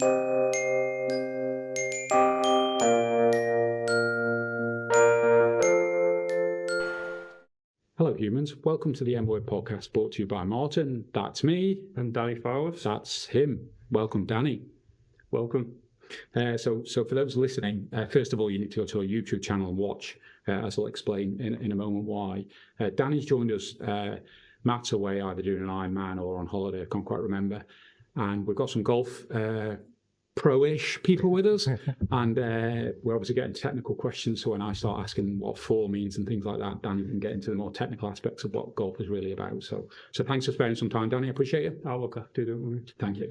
Hello humans, welcome to the M-Word podcast brought to you by Martin. That's me. And Danny Fowler. That's him. Welcome, Danny. Welcome. So for those listening, first of all, you need to go to our YouTube channel and watch, as I'll explain in a moment why. Danny's joined us. Matt's away either doing an Ironman or on holiday, I can't quite remember. And we've got some golf pro-ish people with us, and we're obviously getting technical questions, so when I start asking what 4 means and things like that, Danny can get into the more technical aspects of what golf is really about. So thanks for spending some time, Danny. I appreciate it. I'll look after you, don't worry. Thank you.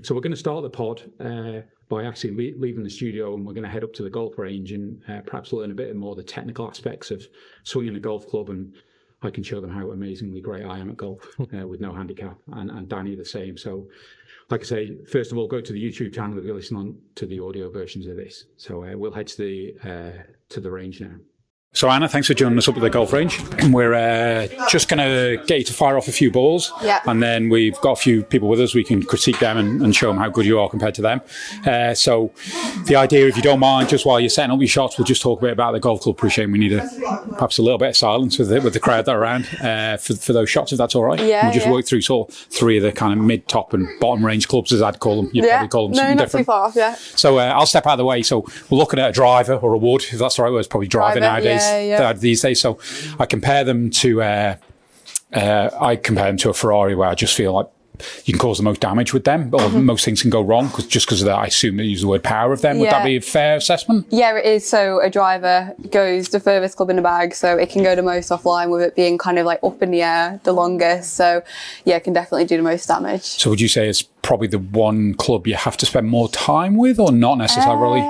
So we're going to start the pod by actually leaving the studio, and we're going to head up to the golf range and perhaps learn a bit more of the technical aspects of swinging a golf club, and I can show them how amazingly great I am at golf with no handicap, and Danny the same. So like I say, first of all, go to the YouTube channel if you're listening to the audio versions of this. So we'll head to the range now. So Anna, thanks for joining us up at the golf range. We're just going to get you to fire off a few balls, and then we've got a few people with us. We can critique them and show them how good you are compared to them. So the idea, if you don't mind, just while you're setting up your shots, we'll just talk a bit about the golf club. Appreciate we need perhaps a little bit of silence with the crowd that are around for those shots, if that's all right. We'll just work through sort of 3 of the kind of mid, top and bottom range clubs, as I'd call them. You'd probably call them something different. Not too far off, So I'll step out of the way. So we're looking at a driver or a wood, if that's the right word. It's probably driver nowadays. These days, so I compare them to a Ferrari, where I just feel like you can cause the most damage with them, or most things can go wrong because of that. I assume they use the word power of them. Would that be a fair assessment? Yeah, it is. So a driver goes the furthest club in the bag, so it can go the most offline, with it being kind of like up in the air the longest. So yeah, it can definitely do the most damage. So would you say it's probably the one club you have to spend more time with, or not necessarily?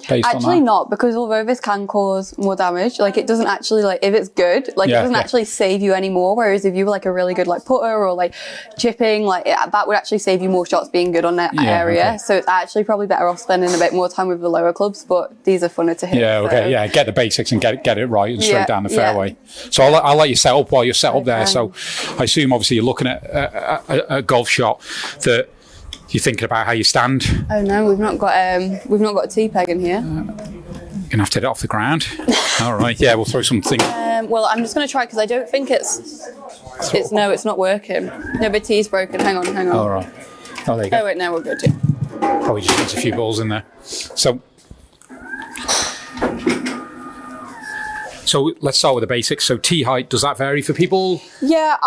Actually not, because although this can cause more damage, like it doesn't actually, like if it's good, like it doesn't actually save you anymore. Whereas if you were like a really good like putter or like chipping, like that would actually save you more shots being good on that area. Okay. So it's actually probably better off spending a bit more time with the lower clubs, but these are funner to hit. Get the basics and get it right and straight down the fairway. So I'll let you set up while you're set up there. So I assume obviously you're looking at a golf shot that you're thinking about how you stand. Oh no, we've not got a T-peg in here. You're gonna have to hit it off the ground. All right, we'll throw something. Well, I'm just gonna try, because I don't think it's not working. No, but T's broken. Hang on. All right. Oh, there you go. Oh wait, no, we're good. Probably just needs a few balls in there. So let's start with the basics. So tee height, does that vary for people? Yeah,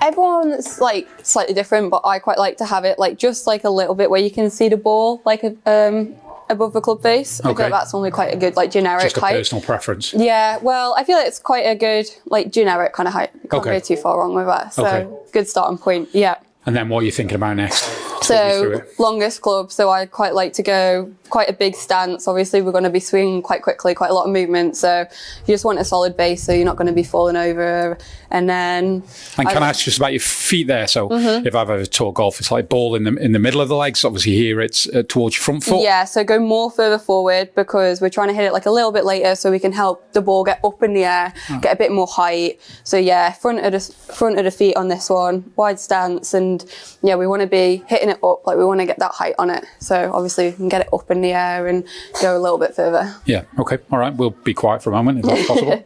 everyone's like slightly different, but I quite like to have it like just like a little bit where you can see the ball like above the club face. I feel like that's only quite a good like generic height. Just a personal preference. Yeah, well, I feel like it's quite a good like generic kind of height. You can't go too far wrong with that. So good starting point. Yeah. And then what are you thinking about next? So longest club. So I quite like to go quite a big stance. Obviously, we're going to be swinging quite quickly, quite a lot of movement. So you just want a solid base, so you're not going to be falling over. And then. And can I ask just about your feet there? So if I've ever taught golf, it's like ball in the middle of the legs. Obviously here it's towards your front foot. Yeah. So go more further forward, because we're trying to hit it like a little bit later, so we can help the ball get up in the air, get a bit more height. So yeah, front of the feet on this one, wide stance, and yeah, we want to be hitting it up, like we want to get that height on it. So obviously we can get it up in the air and go a little bit further. Yeah, okay, all right, we'll be quiet for a moment if that's possible.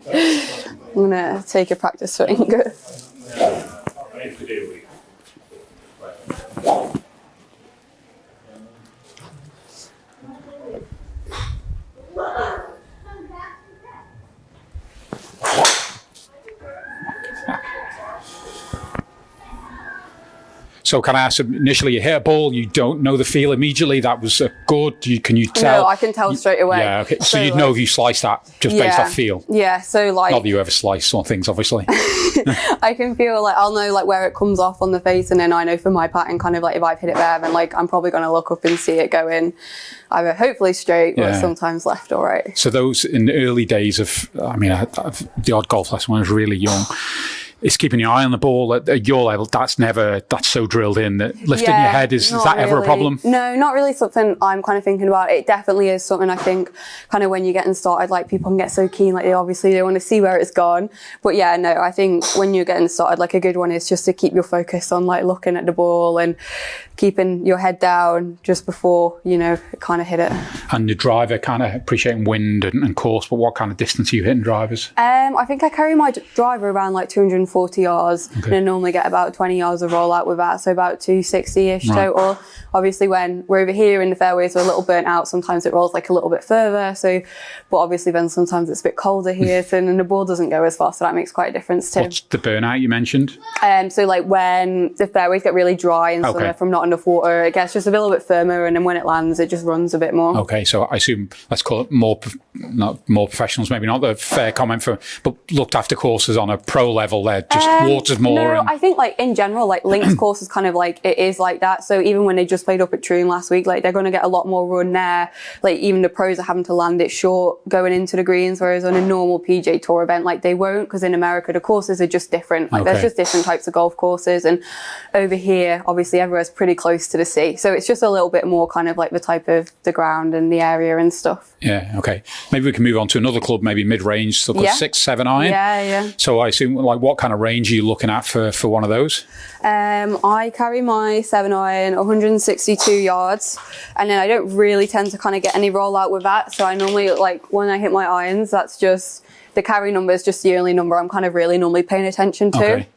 I'm going to take a practice swing. Good. So can I ask, initially you hit a ball, you don't know the feel immediately, that was good, can you tell? No, I can tell straight away. Yeah, okay. So you'd know if you sliced that just based off feel? Yeah, so like... Not that you ever slice on things, obviously. I can feel like, I'll know like where it comes off on the face, and then I know for my pattern kind of like if I've hit it there, then like I'm probably going to look up and see it go in either hopefully straight or sometimes left or right. So those in the early days of, the odd golf lesson when I was really young, it's keeping your eye on the ball at your level. That's so drilled in that lifting your head is that ever a problem? No, not really something I'm kind of thinking about. It definitely is something I think kind of when you're getting started, like people can get so keen, like they want to see where it's gone. But yeah, no, I think when you're getting started, like a good one is just to keep your focus on like looking at the ball and keeping your head down just before, kind of hit it. And the driver, kind of appreciating wind and course, but what kind of distance are you hitting drivers? I think I carry my driver around like 240 yards, and I normally get about 20 yards of rollout with that, so about 260-ish total. Obviously, when we're over here in the fairways, we're a little burnt out. Sometimes it rolls like a little bit further. But obviously then sometimes it's a bit colder here, and the ball doesn't go as fast, so that makes quite a difference too. What's the burnout you mentioned? So like when the fairways get really dry and summer from not enough water, it gets just a little bit firmer, and then when it lands, it just runs a bit more. Okay, so I assume, let's call it not more professionals, maybe not the fair comment but looked after courses on a pro level, they're just water's more. No, I think like in general, like links courses kind of like, it is like that. So even when they just played up at Troon last week, like they're going to get a lot more run there. Like even the pros are having to land it short going into the greens, whereas on a normal PJ Tour event, like they won't, because in America the courses are just different. Like there's just different types of golf courses, and over here obviously everywhere's pretty close to the sea, so it's just a little bit more kind of like the type of the ground and the area and stuff. Yeah, okay. Maybe we can move on to another club, maybe mid-range, so 6-7 iron. Yeah. So I assume, like, what kind of range are you looking at for one of those? I carry my 7 iron 162 yards, and then I don't really tend to kind of get any rollout with that. So I normally, like, when I hit my irons, that's just, the carry number is just the only number I'm kind of really normally paying attention to. Okay.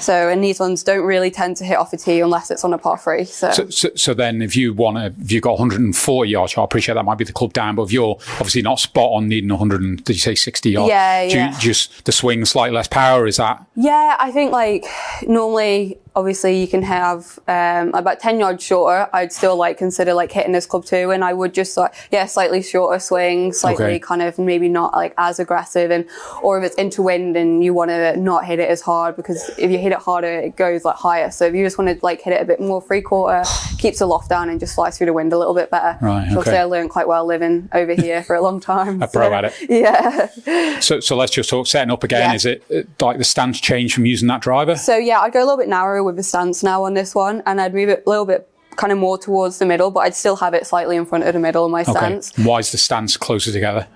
So, and these ones don't really tend to hit off a tee unless it's on a par 3. So then if you've got 140 yards, I appreciate that might be the club down, but if you're obviously not spot on needing 100, did you say 60 yards? Do you just the swing slightly less power, is that? Yeah, I think like normally, obviously you can have about 10 yards shorter. I'd still like consider like hitting this club too, and I would just slightly shorter swing, slightly kind of maybe not like as aggressive, and or if it's into wind and you want to not hit it as hard, because if you hit it harder it goes like higher. So if you just want to like hit it a bit more free quarter, keeps the loft down and just flies through the wind a little bit better. Right. Okay. So I learned quite well living over here for a long time. A pro at it. Yeah. So let's just talk setting up again. Yeah. Is it like the stance change from using that driver? So yeah, I'd go a little bit narrower with the stance now on this one, and I'd move it a little bit kind of more towards the middle, but I'd still have it slightly in front of the middle of my stance. Why is the stance closer together?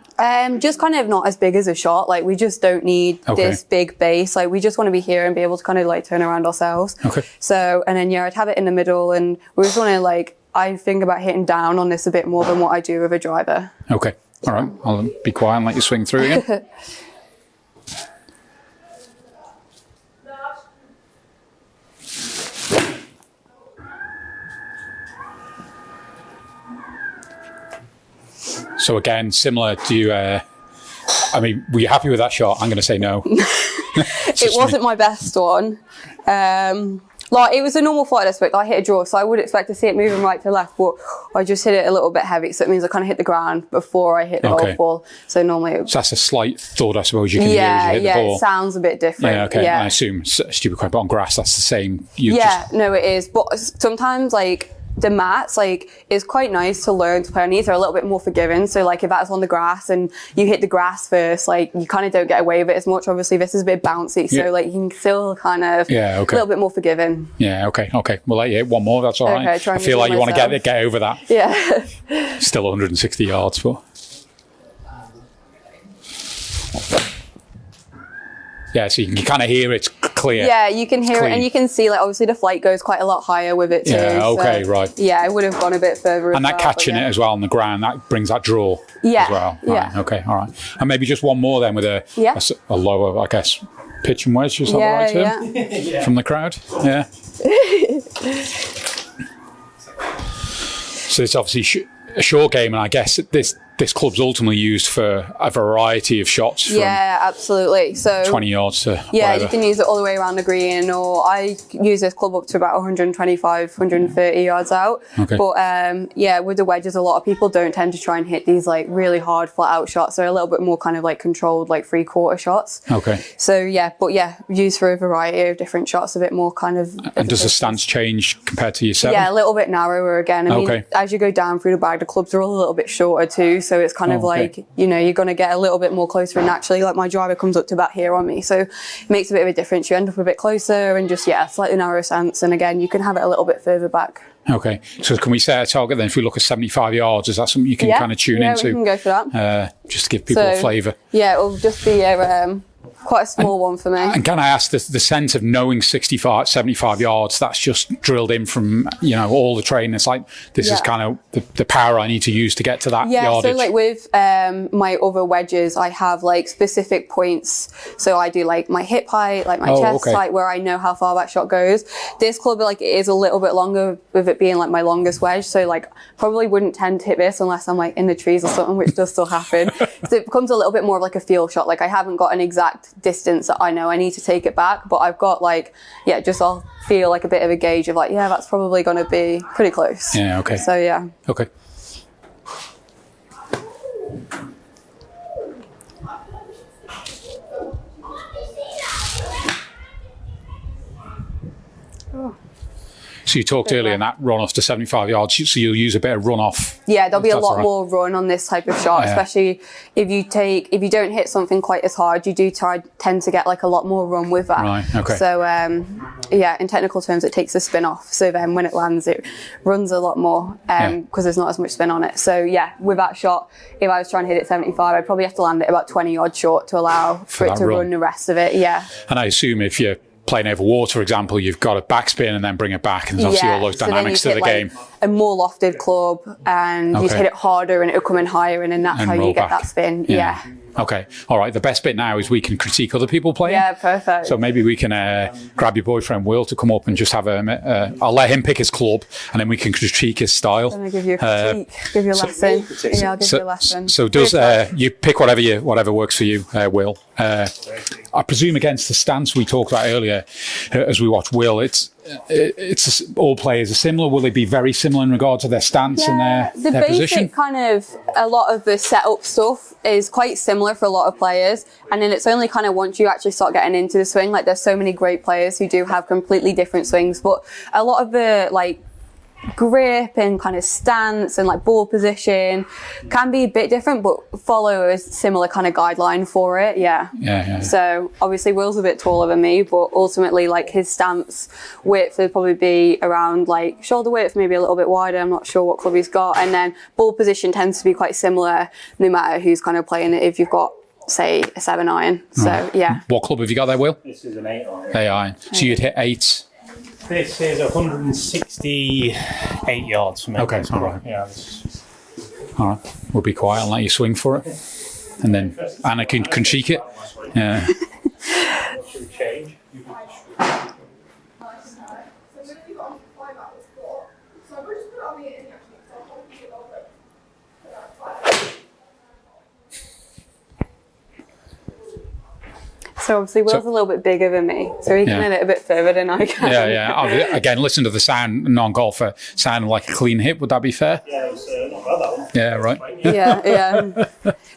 Just kind of not as big as a shot. Like we just don't need this big base. Like we just want to be here and be able to kind of like turn around ourselves. Okay. So, and then I'd have it in the middle, and we just want to like, I think about hitting down on this a bit more than what I do with a driver. Okay. All right. I'll be quiet and let you swing through again. So again, similar to you, I mean, were you happy with that shot? I'm going to say no. It wasn't my best one. Like it was a normal flight aspect. I hit a draw, so I would expect to see it moving right to left, but I just hit it a little bit heavy, so it means I kind of hit the ground before I hit the golf ball. So normally, so that's a slight thought, I suppose you can hear as you hit the ball. It sounds a bit different. Yeah, okay. I assume stupid question, but on grass, that's the same. No, it is. But sometimes, like the mats, like it's quite nice to learn to play on these. They're a little bit more forgiving. So like if that's on the grass and you hit the grass first, like you kind of don't get away with it as much. Obviously this is a bit bouncy, so like you can still kind of a little bit more forgiving. Yeah, okay. We'll let you hit one more, that's all right. I feel like you want to get over that. Yeah. Still 160 yards, but yeah, so you can kind of hear it's clear. Yeah, you can hear it, and you can see, like, obviously the flight goes quite a lot higher with it too. Yeah, okay, so, right. Yeah, I would have gone a bit further. And that catching it as well on the ground, that brings that draw as well. Right, okay, all right. And maybe just one more then with a lower, I guess, pitch and wedge, is that the right term? From the crowd? Yeah. So it's obviously a short game, and I guess this club's ultimately used for a variety of shots from absolutely. So 20 yards to whatever. You can use it all the way around the green, or I use this club up to about 125, 130 yards out. Okay. But with the wedges, a lot of people don't tend to try and hit these like really hard flat out shots. They're a little bit more kind of like controlled, like 3/4 shots. Okay. So used for a variety of different shots, a bit more kind of. And does the stance change compared to your 7? Yeah, a little bit narrower again. I mean, as you go down through the bag, the clubs are all a little bit shorter too. So it's kind of like, you're going to get a little bit more closer, and naturally, like my driver comes up to about here on me. So it makes a bit of a difference. You end up a bit closer and just, slightly narrower stance. And again, you can have it a little bit further back. Okay. So can we set a target then? If we look at 75 yards, is that something you can kind of tune into? Yeah, we can go for that. Just to give people a flavour. Yeah, it'll just be quite a small one for me. And can I ask the sense of knowing 65, 75 yards, that's just drilled in from, all the training. It's like, this is kind of the power I need to use to get to that yardage. So like with my other wedges, I have like specific points. So I do like my hip height, like my chest height, where I know how far that shot goes. This club, like, it is a little bit longer with it being like my longest wedge. So like probably wouldn't tend to hit this unless I'm like in the trees or something, which does still happen. So it becomes a little bit more of like a feel shot. Like I haven't got an exact distance that I know I need to take it back, but I've got like, just I'll feel like a bit of a gauge of like, that's probably going to be pretty close. Yeah, okay. So yeah. Okay. So you talked earlier in that run off to 75 yards, so you'll use a bit of run off. Yeah, there'll be a lot more run on this type of shot, especially if you don't hit something quite as hard, you do tend to get like a lot more run with that. Right, okay. So in technical terms, it takes the spin off. So then when it lands, it runs a lot more because there's not as much spin on it. So yeah, with that shot, if I was trying to hit it 75, I'd probably have to land it about 20 yards short to allow for it to run the rest of it. Yeah. And I assume if you're playing over water, for example, you've got a backspin and then bring it back, and there's obviously all those dynamics to the game. A more lofted club, and you'd hit it harder and it would come in higher, and then that's how you get that spin. Yeah. Okay. All right. The best bit now is we can critique other people playing. Yeah, perfect. So maybe we can grab your boyfriend Will to come up and just have I'll let him pick his club, and then we can critique his style. Let me give you a critique, give you a lesson. I'll give you a lesson. So does you pick whatever works for you, Will? I presume against the stance we talked about earlier, as we watch Will, it's all players are similar. Will they be very similar in regard to their stance and their position? Basic kind of, a lot of the setup stuff is quite similar for a lot of players, and then it's only kind of once you actually start getting into the swing, like there's so many great players who do have completely different swings, but a lot of the like grip and kind of stance and like ball position can be a bit different, but follow a similar kind of guideline for it. Yeah. So obviously Will's a bit taller than me, but ultimately like his stance width would probably be around like shoulder width, maybe a little bit wider. I'm not sure what club he's got. And then ball position tends to be quite similar no matter who's kind of playing it. If you've got, say, a 7-iron. So yeah. What club have you got there, Will? This is an 8-iron. 8-iron. So you'd hit 8. This is 168 yards from me. Okay, all right. Yeah. All right. We'll be quiet and let you swing for it. And then Anna can cheek it. Yeah. So obviously Will's a little bit bigger than me, so he can hit it a bit further than I can. Yeah. Again, listen to the sound, non-golfer, sounding like a clean hit. Would that be fair? Yeah, it's not bad, that one. Yeah, right. Yeah.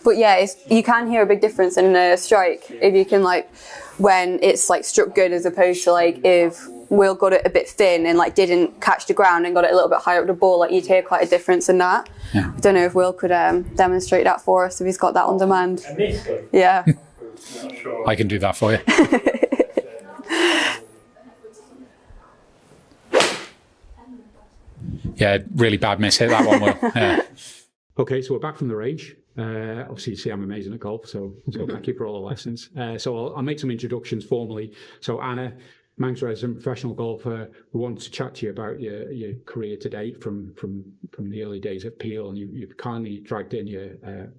But yeah, you can hear a big difference in a strike if you can like, when it's like struck good as opposed to like if Will got it a bit thin and like didn't catch the ground and got it a little bit higher up the ball, like you'd hear quite a difference in that. Yeah. I don't know if Will could demonstrate that for us if he's got that on demand. Yeah. Sure. I can do that for you. Yeah, really bad miss. Hit that one, Will. Yeah. Okay, so we're back from the range. Obviously, you see I'm amazing at golf, so thank you for all the lessons. So I'll make some introductions formally. So Anna, Manx resident professional golfer, we wanted to chat to you about your career to date from the early days at Peel, and you've kindly dragged in your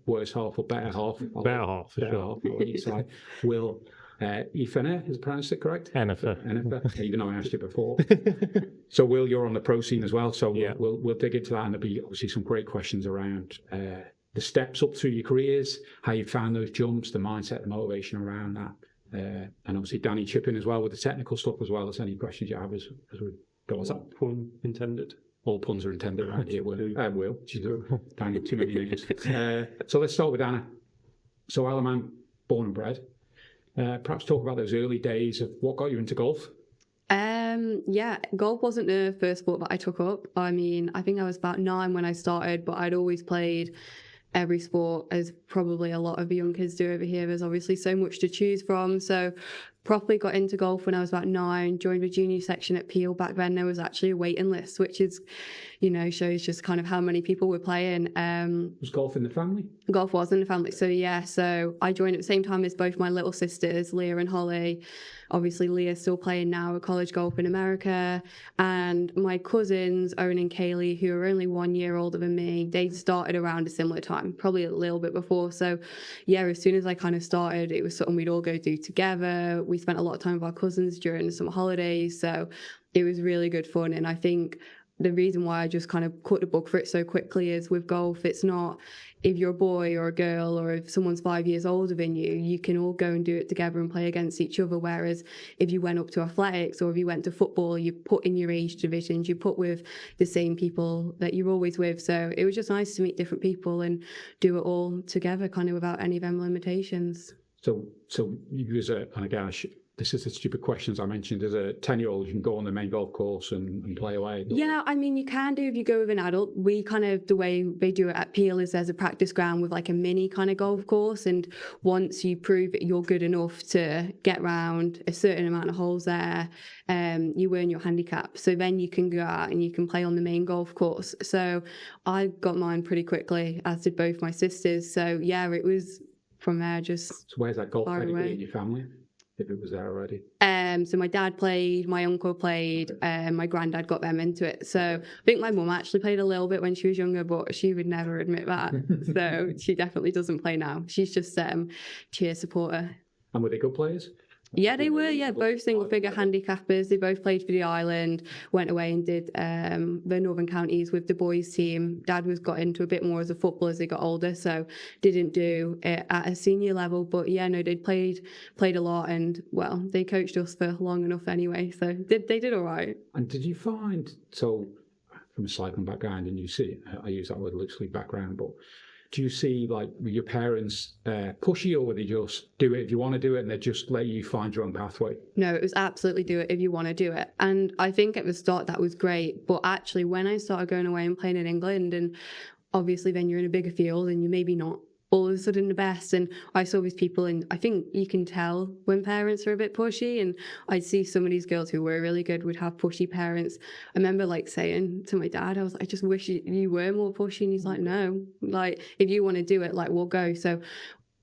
worse half or better half. Better half, for sure. Half on each side. Will Enefer, is pronounced it correct? Enefer, even though I asked you before. So Will, you're on the pro scene as well, so we'll dig into that, and there'll be obviously some great questions around the steps up through your careers, how you found those jumps, the mindset, the motivation around that. And obviously Danny chip in as well with the technical stuff as well as any questions you have as we go on. Was that pun intended? All puns are intended around here, Will. Danny, too many names. So let's start with Anna. So Alaman, born and bred. Perhaps talk about those early days of what got you into golf. Golf wasn't the first sport that I took up. I mean, I think I was about 9 when I started, but I'd always played every sport, as probably a lot of the young kids do over here. There's obviously so much to choose from. So properly got into golf when I was about 9, joined the junior section at Peel. Back then there was actually a waiting list, which is, shows just kind of how many people were playing. Was golf in the family? Golf was in the family. So I joined at the same time as both my little sisters, Leah and Holly. Obviously, Leah's still playing now at college golf in America. And my cousins, Owen and Kaylee, who are only 1 year older than me, they started around a similar time, probably a little bit before. So, yeah, as soon as I kind of started, it was something we'd all go do together. We spent a lot of time with our cousins during the summer holidays. So it was really good fun. And I think the reason why I just kind of cut the book for it so quickly is with golf, it's not if you're a boy or a girl or if someone's 5 years older than you can all go and do it together and play against each other. Whereas if you went up to athletics or if you went to football, you put in your age divisions, you put with the same people that you're always with. So it was just nice to meet different people and do it all together kind of without any of them limitations. So you as a, and again, this is the stupid questions I mentioned. As a 10-year-old, you can go on the main golf course and play away. Yeah, I mean, you can do if you go with an adult. We kind of, the way they do it at Peel is there's a practice ground with like a mini kind of golf course. And once you prove that you're good enough to get round a certain amount of holes there, you earn your handicap. So then you can go out and you can play on the main golf course. So I got mine pretty quickly, as did both my sisters. So yeah, it was from there just. So where's that golf far pedigree away. in your family? If it was there already. So my dad played, my uncle played, my granddad got them into it. So I think my mum actually played a little bit when she was younger, but she would never admit that. So she definitely doesn't play now. She's just cheer supporter. And were they good players? Yeah, they were. Yeah, both single figure handicappers. They both played for the island, went away and did the Northern Counties with the boys team. Dad got into a bit more as a footballer as he got older, so didn't do it at a senior level. But yeah, no, they played a lot, and well, they coached us for long enough anyway, so they did all right. And did you find, so from a cycling background, and you see, I use that word loosely, background, but do you see, like, were your parents pushy, or were they just do it if you want to do it and they just let you find your own pathway? No, it was absolutely do it if you want to do it. And I think at the start that was great. But actually, when I started going away and playing in England, and obviously then you're in a bigger field and you're maybe not all of a sudden the best. And I saw these people, and I think you can tell when parents are a bit pushy. And I'd see some of these girls who were really good would have pushy parents. I remember like saying to my dad, I was like, I just wish you were more pushy. And he's like, no, like if you want to do it, like we'll go. So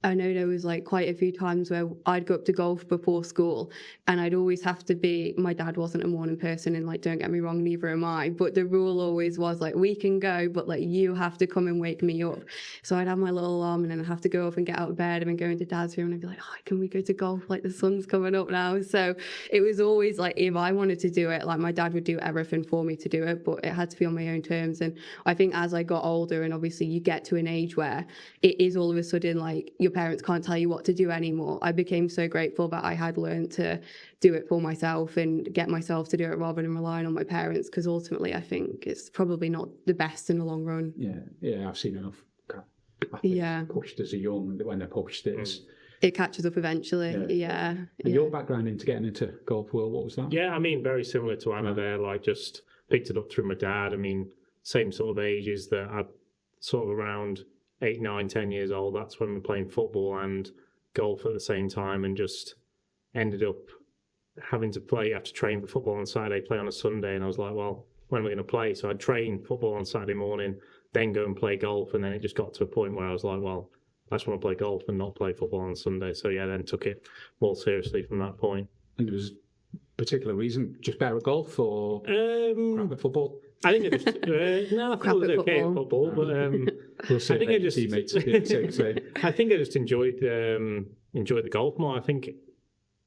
I know there was like quite a few times where I'd go up to golf before school, and I'd always have to be, my dad wasn't a morning person, and like, don't get me wrong, neither am I, but the rule always was like, we can go, but like you have to come and wake me up. So I'd have my little alarm, and then I'd have to go up and get out of bed and then go into dad's room, and I'd be like, oh, can we go to golf? Like the sun's coming up now. So it was always like, if I wanted to do it, like my dad would do everything for me to do it, but it had to be on my own terms. And I think as I got older, and obviously you get to an age where it is all of a sudden like your parents can't tell you what to do anymore, I became so grateful that I had learned to do it for myself and get myself to do it rather than relying on my parents, because ultimately I think it's probably not the best in the long run. Yeah, I've seen enough Yeah, pushed as a young, when they're pushed, it catches up eventually. Yeah. And your background into getting into golf world, what was that? Yeah, I mean, very similar to Anna there. Like, just picked it up through my dad. I mean, same sort of ages that I sort of around 8, 9, 10 years old. That's when we're playing football and golf at the same time, and just ended up having to play. You have to train for football on Saturday, play on a Sunday, and I was like, well, when are we going to play? So I'd train football on Saturday morning, then go and play golf, and then it just got to a point where I was like, well, I just want to play golf and not play football on Sunday. So yeah, then took it more seriously from that point. And there was a particular reason, just better at golf or crap at football? I think I just no, I thought it was okay at football, but We'll see. I think I just teammates. I think I just enjoyed the golf more. I think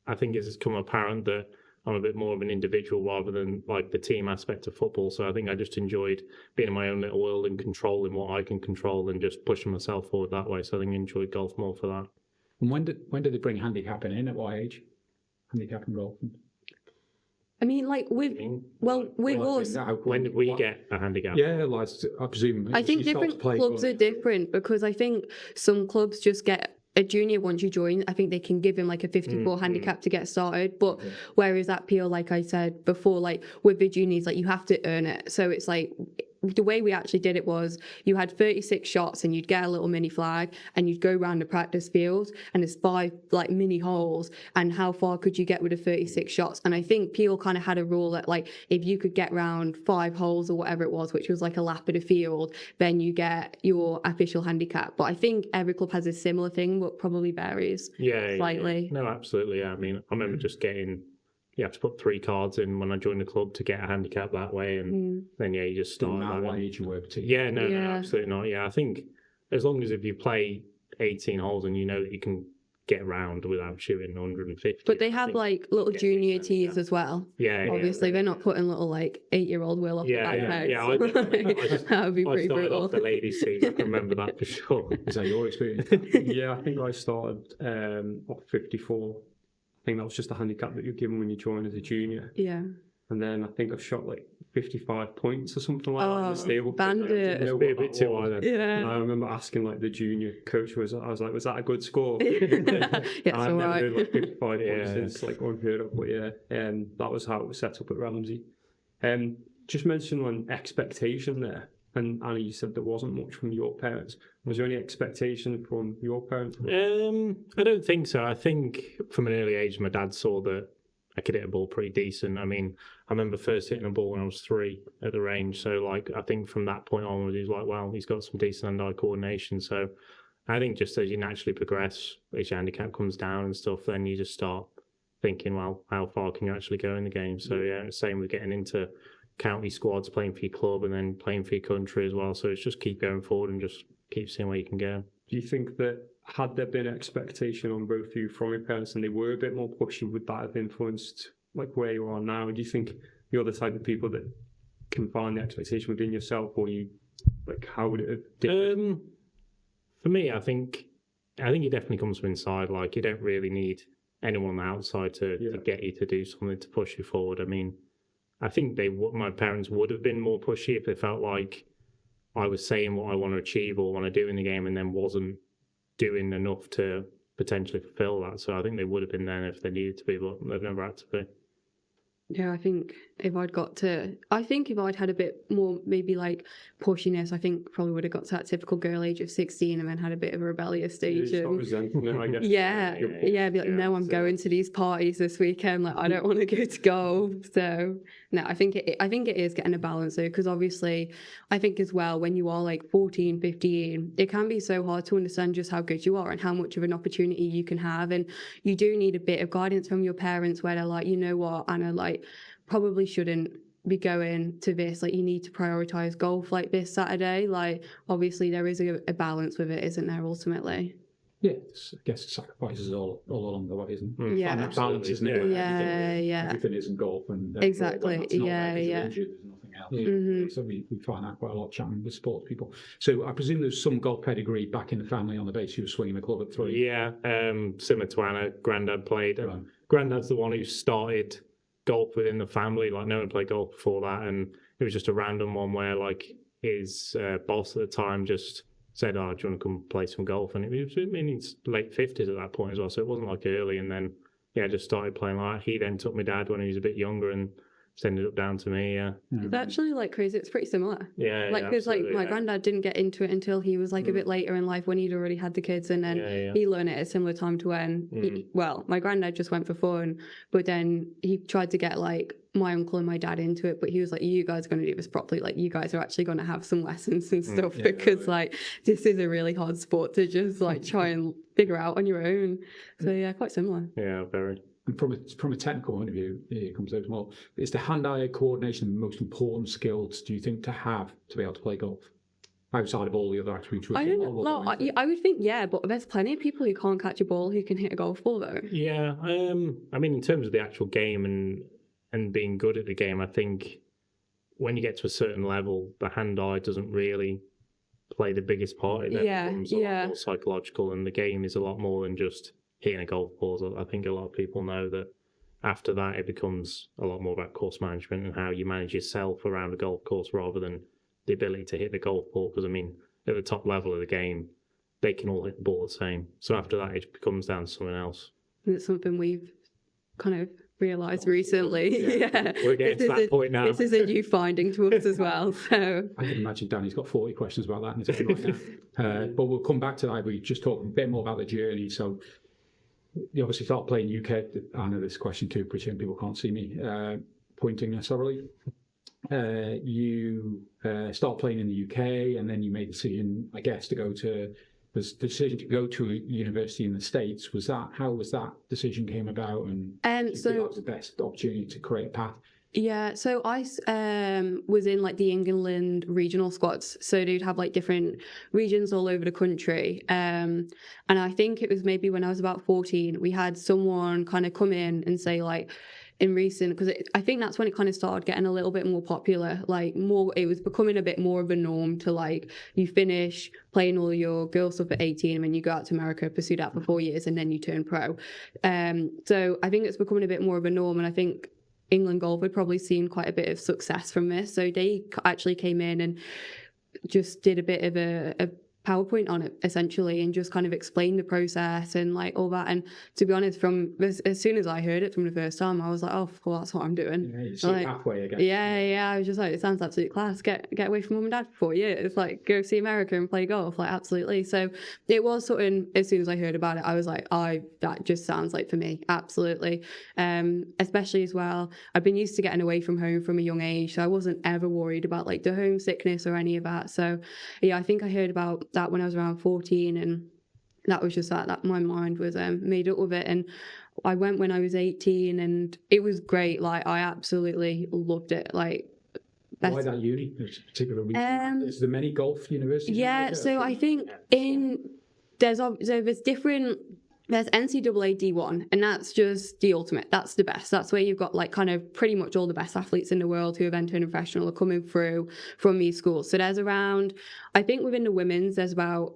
it's become apparent that I'm a bit more of an individual rather than like the team aspect of football. So I think I just enjoyed being in my own little world and controlling what I can control and just pushing myself forward that way. So I think I enjoyed golf more for that. And when did they bring handicapping in? At what age? Handicapping golf? I mean, like with us, When did we get a handicap? Yeah, like I presume. I think different clubs are different, because I think some clubs just get a junior once you join. I think they can give him like a 54 handicap to get started. But whereas at Peel, like I said before, like with the juniors, like you have to earn it. So it's like the way we actually did it was you had 36 shots and you'd get a little mini flag and you'd go around the practice field and there's 5 like mini holes, and how far could you get with the 36 shots? And I think Peel kind of had a rule that like if you could get round 5 holes or whatever it was, which was like a lap of the field, then you get your official handicap. But I think every club has a similar thing, but probably varies slightly. No, absolutely. Yeah. I mean, I remember just getting, you have to put 3 cards in when I joined the club to get a handicap that way, and then you just start. Didn't matter that what way. age you were, Yeah, no, absolutely not. Yeah, I think as long as if you play 18 holes and you know that you can get around without shooting 150. But they have like little junior tees as well. Yeah, obviously they're not putting little like 8-year-old Will up the back. That would be pretty brutal. Off the ladies' team. I can remember that for sure. Is that your experience? Yeah, I think I started off 54. I think that was just a handicap that you're given when you join as a junior. Yeah. And then I think I've shot like 55 points or something like that in the stable. Bandit. Know Be a what bit that too was. high then. Yeah. And I remember asking like the junior coach, I was like, was that a good score? Yeah, it's I've all never right. done like 55 points Yeah. since, like unheard of. But yeah, that was how it was set up at Ramsey. Just mention on expectation there. And Annie, you said there wasn't much from your parents. Was there any expectation from your parents? I don't think so. I think from an early age, my dad saw that I could hit a ball pretty decent. I mean, I remember first hitting a ball when I was 3 at the range. So, like, I think from that point onwards, he was like, well, he's got some decent hand-eye coordination. So, I think just as you naturally progress, as your handicap comes down and stuff, then you just start thinking, well, how far can you actually go in the game? So, yeah, same with getting into county squads, playing for your club, and then playing for your country as well. So, it's just keep going forward and just keep seeing where you can go. Do you think that had there been expectation on both of you from your parents and they were a bit more pushy, would that have influenced like where you are now? Do you think you're the type of people that can find the expectation within yourself, or you like how would it have differed? For me, I think it definitely comes from inside. Like, you don't really need anyone on the outside to get you to do something to push you forward. I mean, I think my parents would have been more pushy if they felt like I was saying what I want to achieve or want to do in the game and then wasn't doing enough to potentially fulfill that. So I think they would have been there if they needed to be, but they've never had to be. Yeah, I think if I'd had a bit more maybe like pushiness, I think probably would have got to that typical girl age of 16 and then had a bit of a rebellious stage. Stop resenting it, I guess. Be like, no, I'm going to these parties this weekend. Like, I don't want to go to golf. So no, I think it is getting a balance though, because obviously I think as well when you are like 14, 15, it can be so hard to understand just how good you are and how much of an opportunity you can have, and you do need a bit of guidance from your parents where they're like, you know what, Anna, like probably shouldn't be going to this, like you need to prioritize golf like this Saturday. Like obviously there is a balance with it, isn't there, ultimately? Yeah, I guess sacrifices all along the way, isn't it? Yeah. And that balance, isn't it? Yeah. Everything isn't golf, and Exactly. when it's not Yeah, there 'cause you're yeah. injured, there's nothing else. Mm-hmm. So we find that quite a lot chatting with sports people. So I presume there's some golf pedigree back in the family on the base. You were swinging the club at 3. Yeah, similar to Anna, Grandad played. Right. Grandad's the one who started golf within the family. Like, no one played golf before that, and it was just a random one where like his boss at the time just said, "Oh, do you want to come play some golf?" And it was in his late 50s at that point as well, so it wasn't like early. And then just started playing like that. He then took my dad when he was a bit younger and it's ended up down to me. It's actually like crazy. It's pretty similar. Yeah, Like, because like absolutely, my granddad didn't get into it until he was like a bit later in life when he'd already had the kids, and then he learned it at a similar time to when my granddad just went for fun, but then he tried to get like my uncle and my dad into it, but he was like, you guys are going to do this properly, like you guys are actually going to have some lessons and stuff, because like this is a really hard sport to just like try and figure out on your own. So yeah, quite similar. Yeah, very. And from a technical point of view, it comes out as well. Is the hand-eye coordination the most important skills, do you think, to have to be able to play golf? Outside of all the other attributes? I don't know. No, I would think, but there's plenty of people who can't catch a ball who can hit a golf ball, though. Yeah, I mean, in terms of the actual game and being good at the game, I think when you get to a certain level, the hand-eye doesn't really play the biggest part in it. Yeah, It becomes a lot more psychological, and the game is a lot more than just hitting a golf ball. So I think a lot of people know that after that, it becomes a lot more about course management and how you manage yourself around a golf course rather than the ability to hit the golf ball. Because, I mean, at the top level of the game, they can all hit the ball the same. So after that, it becomes down to something else. And it's something we've kind of realised recently. Yeah. We're getting to that point now. This is a new finding to us as well. So I can imagine Danny's got 40 questions about that in his head right now. But we'll come back to that. We just talk a bit more about the journey. So you obviously start playing UK. I know this question too, pretend people can't see me pointing necessarily. You start playing in the UK, and then you made the decision, I guess, to go to the decision to go to a university in the States. How was that decision came about, and so that was the best opportunity to create a path? yeah, so I was in like the England regional squads. So they'd have like different regions all over the country. And I think it was maybe when I was about 14, we had someone kind of come in and say like, in recent, because I think that's when it kind of started getting a little bit more popular, like more, it was becoming a bit more of a norm to like, you finish playing all your girls stuff at 18 and then you go out to America, pursue that for 4 years, and then you turn pro. So I think it's becoming a bit more of a norm, and I think England Golf had probably seen quite a bit of success from this. So they actually came in and just did a bit of a PowerPoint on it essentially, and just kind of explained the process and like all that. And to be honest, from as soon as I heard it from the first time, I was like, oh, well, that's what I'm doing. Yeah, you see like, pathway again. Yeah. I was just like, it sounds absolute class. Get away from mum and dad for 4 years. Like, go see America and play golf. Like, absolutely. So it was something. As soon as I heard about it, I was like, that just sounds like for me. Absolutely. Especially as well, I've been used to getting away from home from a young age, so I wasn't ever worried about like the homesickness or any of that. So yeah, I think I heard about that when I was around 14, and that was just that my mind was made up with it. And I went when I was 18, and it was great. Like, I absolutely loved it. Like, Why that uni? There's a particular reason. Is there many golf universities? Yeah, so I think there's different. There's NCAA D1, and that's just the ultimate. That's the best. That's where you've got like kind of pretty much all the best athletes in the world who have entered professional are coming through from these schools. So there's around, I think within the women's, there's about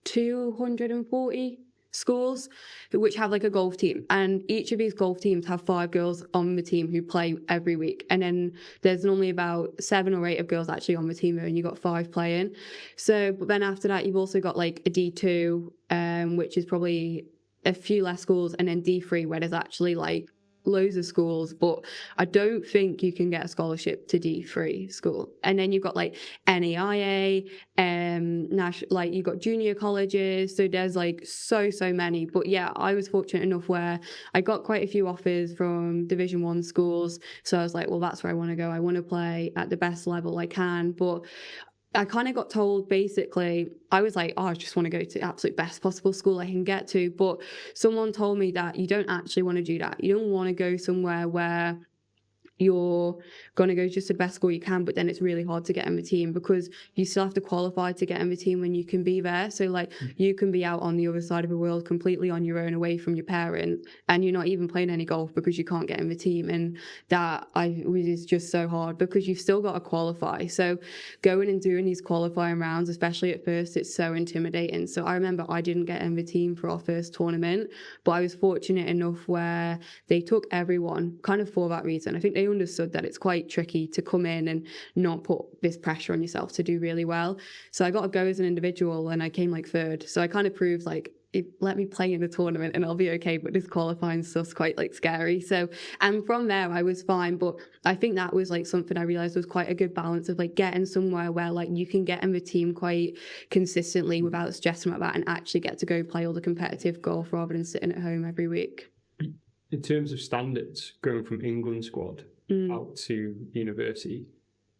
240 schools which have like a golf team, and each of these golf teams have 5 girls on the team who play every week, and then there's normally about 7 or 8 of girls actually on the team, and you've got 5 playing. So but then after that you've also got like a D2, which is probably a few less schools, and then D3 where there's actually like loads of schools, but I don't think you can get a scholarship to D3 school. And then you've got like NAIA, like you've got junior colleges, so there's like so many. But yeah, I was fortunate enough where I got quite a few offers from Division 1 schools, so I was like, well, that's where I want to go. I want to play at the best level I can. But I kind of got told, basically, I was like, I just want to go to the absolute best possible school I can get to. But someone told me that you don't actually want to do that. You don't want to go somewhere where you're going to go just to the best school you can, but then it's really hard to get in the team, because you still have to qualify to get in the team when you can be there. So like you can be out on the other side of the world completely on your own, away from your parents, and you're not even playing any golf because you can't get in the team. And that is just so hard, because you've still got to qualify. So going and doing these qualifying rounds, especially at first, it's so intimidating. So I remember I didn't get in the team for our first tournament, but I was fortunate enough where they took everyone kind of for that reason. I think they understood that it's quite tricky to come in and not put this pressure on yourself to do really well. So I got to go as an individual, and I came like 3rd. So I kind of proved like, let me play in the tournament and I'll be okay, but this qualifying stuff's quite like scary. So, and from there I was fine. But I think that was like something I realized was quite a good balance of like getting somewhere where like you can get in the team quite consistently without stressing about that, and actually get to go play all the competitive golf rather than sitting at home every week. In terms of standards, going from England squad out to university,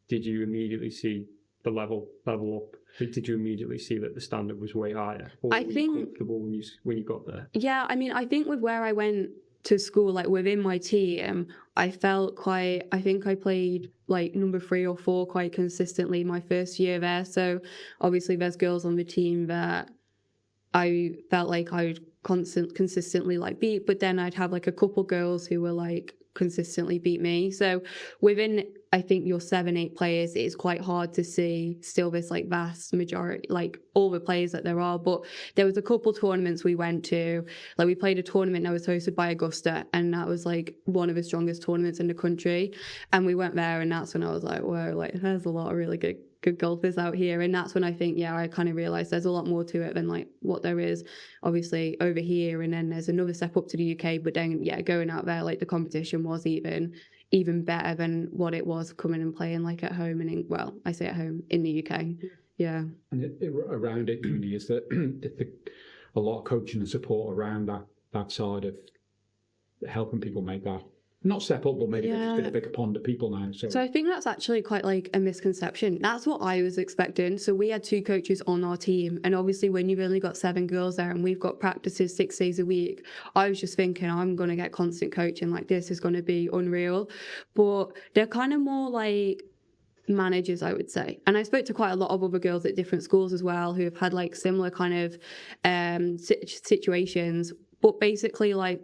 did you immediately see the level up? Did you immediately see that the standard was way higher? Or were you comfortable when you got there? Yeah, I mean, I think with where I went to school, like within my team, I felt quite, I think I played like number 3 or 4 quite consistently my first year there. So obviously there's girls on the team that I felt like I would consistently like beat, but then I'd have like a couple girls who were like consistently beat me. So within, I think, your 7-8 players, it is quite hard to see still this like vast majority, like all the players that there are. But there was a couple tournaments we went to, like we played a tournament that was hosted by Augusta, and that was like one of the strongest tournaments in the country, and we went there, and that's when I was like, whoa, like there's a lot of really good good golfers out here. And that's when I think, yeah, I kind of realised there's a lot more to it than like what there is obviously over here. And then there's another step up to the UK. But then, yeah, going out there, like the competition was even better than what it was coming and playing like at home. And well, I say at home in the UK. Yeah. And around it, Uni, is that a lot of coaching and support around that side of helping people make that not step up, but maybe there's a bigger pond of people now. So I think that's actually quite like a misconception. That's what I was expecting. So we had 2 coaches on our team, and obviously when you've only got 7 girls there and we've got practices 6 days a week, I was just thinking I'm going to get constant coaching, like this is going to be unreal. But they're kind of more like managers, I would say. And I spoke to quite a lot of other girls at different schools as well who have had like similar kind of situations. But basically, like,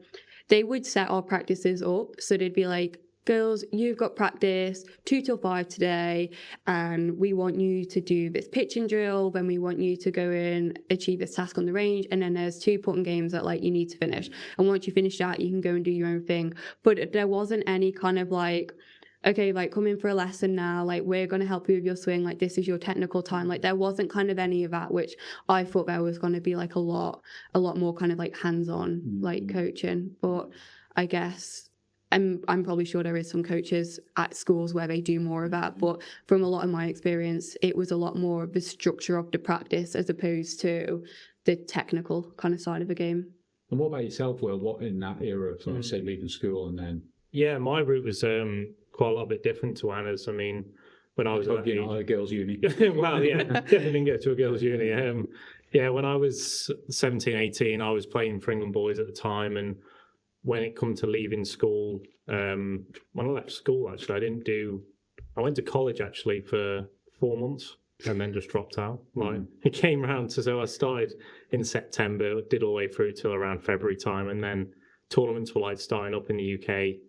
they would set our practices up. So they'd be like, girls, you've got practice 2 till 5 today, and we want you to do this pitching drill, then we want you to go in, achieve this task on the range, and then there's 2 putting games that like you need to finish. And once you finish that, you can go and do your own thing. But there wasn't any kind of like, okay, like come in for a lesson now, like we're going to help you with your swing, like this is your technical time. Like there wasn't kind of any of that, which I thought there was going to be like a lot more kind of like hands-on like coaching. But I guess I'm probably sure there is some coaches at schools where they do more of that, but from a lot of my experience, it was a lot more of the structure of the practice as opposed to the technical kind of side of the game. And what about yourself, Will? What in that era of, sort of, say, leaving school and then? Yeah, my route was quite a lot bit different to Anna's. I mean, when I was at a girls' uni. well, yeah, definitely didn't go to a girls' uni. Yeah, when I was 17, 18, I was playing for England boys at the time, and when it come to leaving school, when I left school, actually, I went to college actually for 4 months and then just dropped out. Like it came around to, so I started in September, did all the way through till around February time, and then tournaments were like starting up in the UK.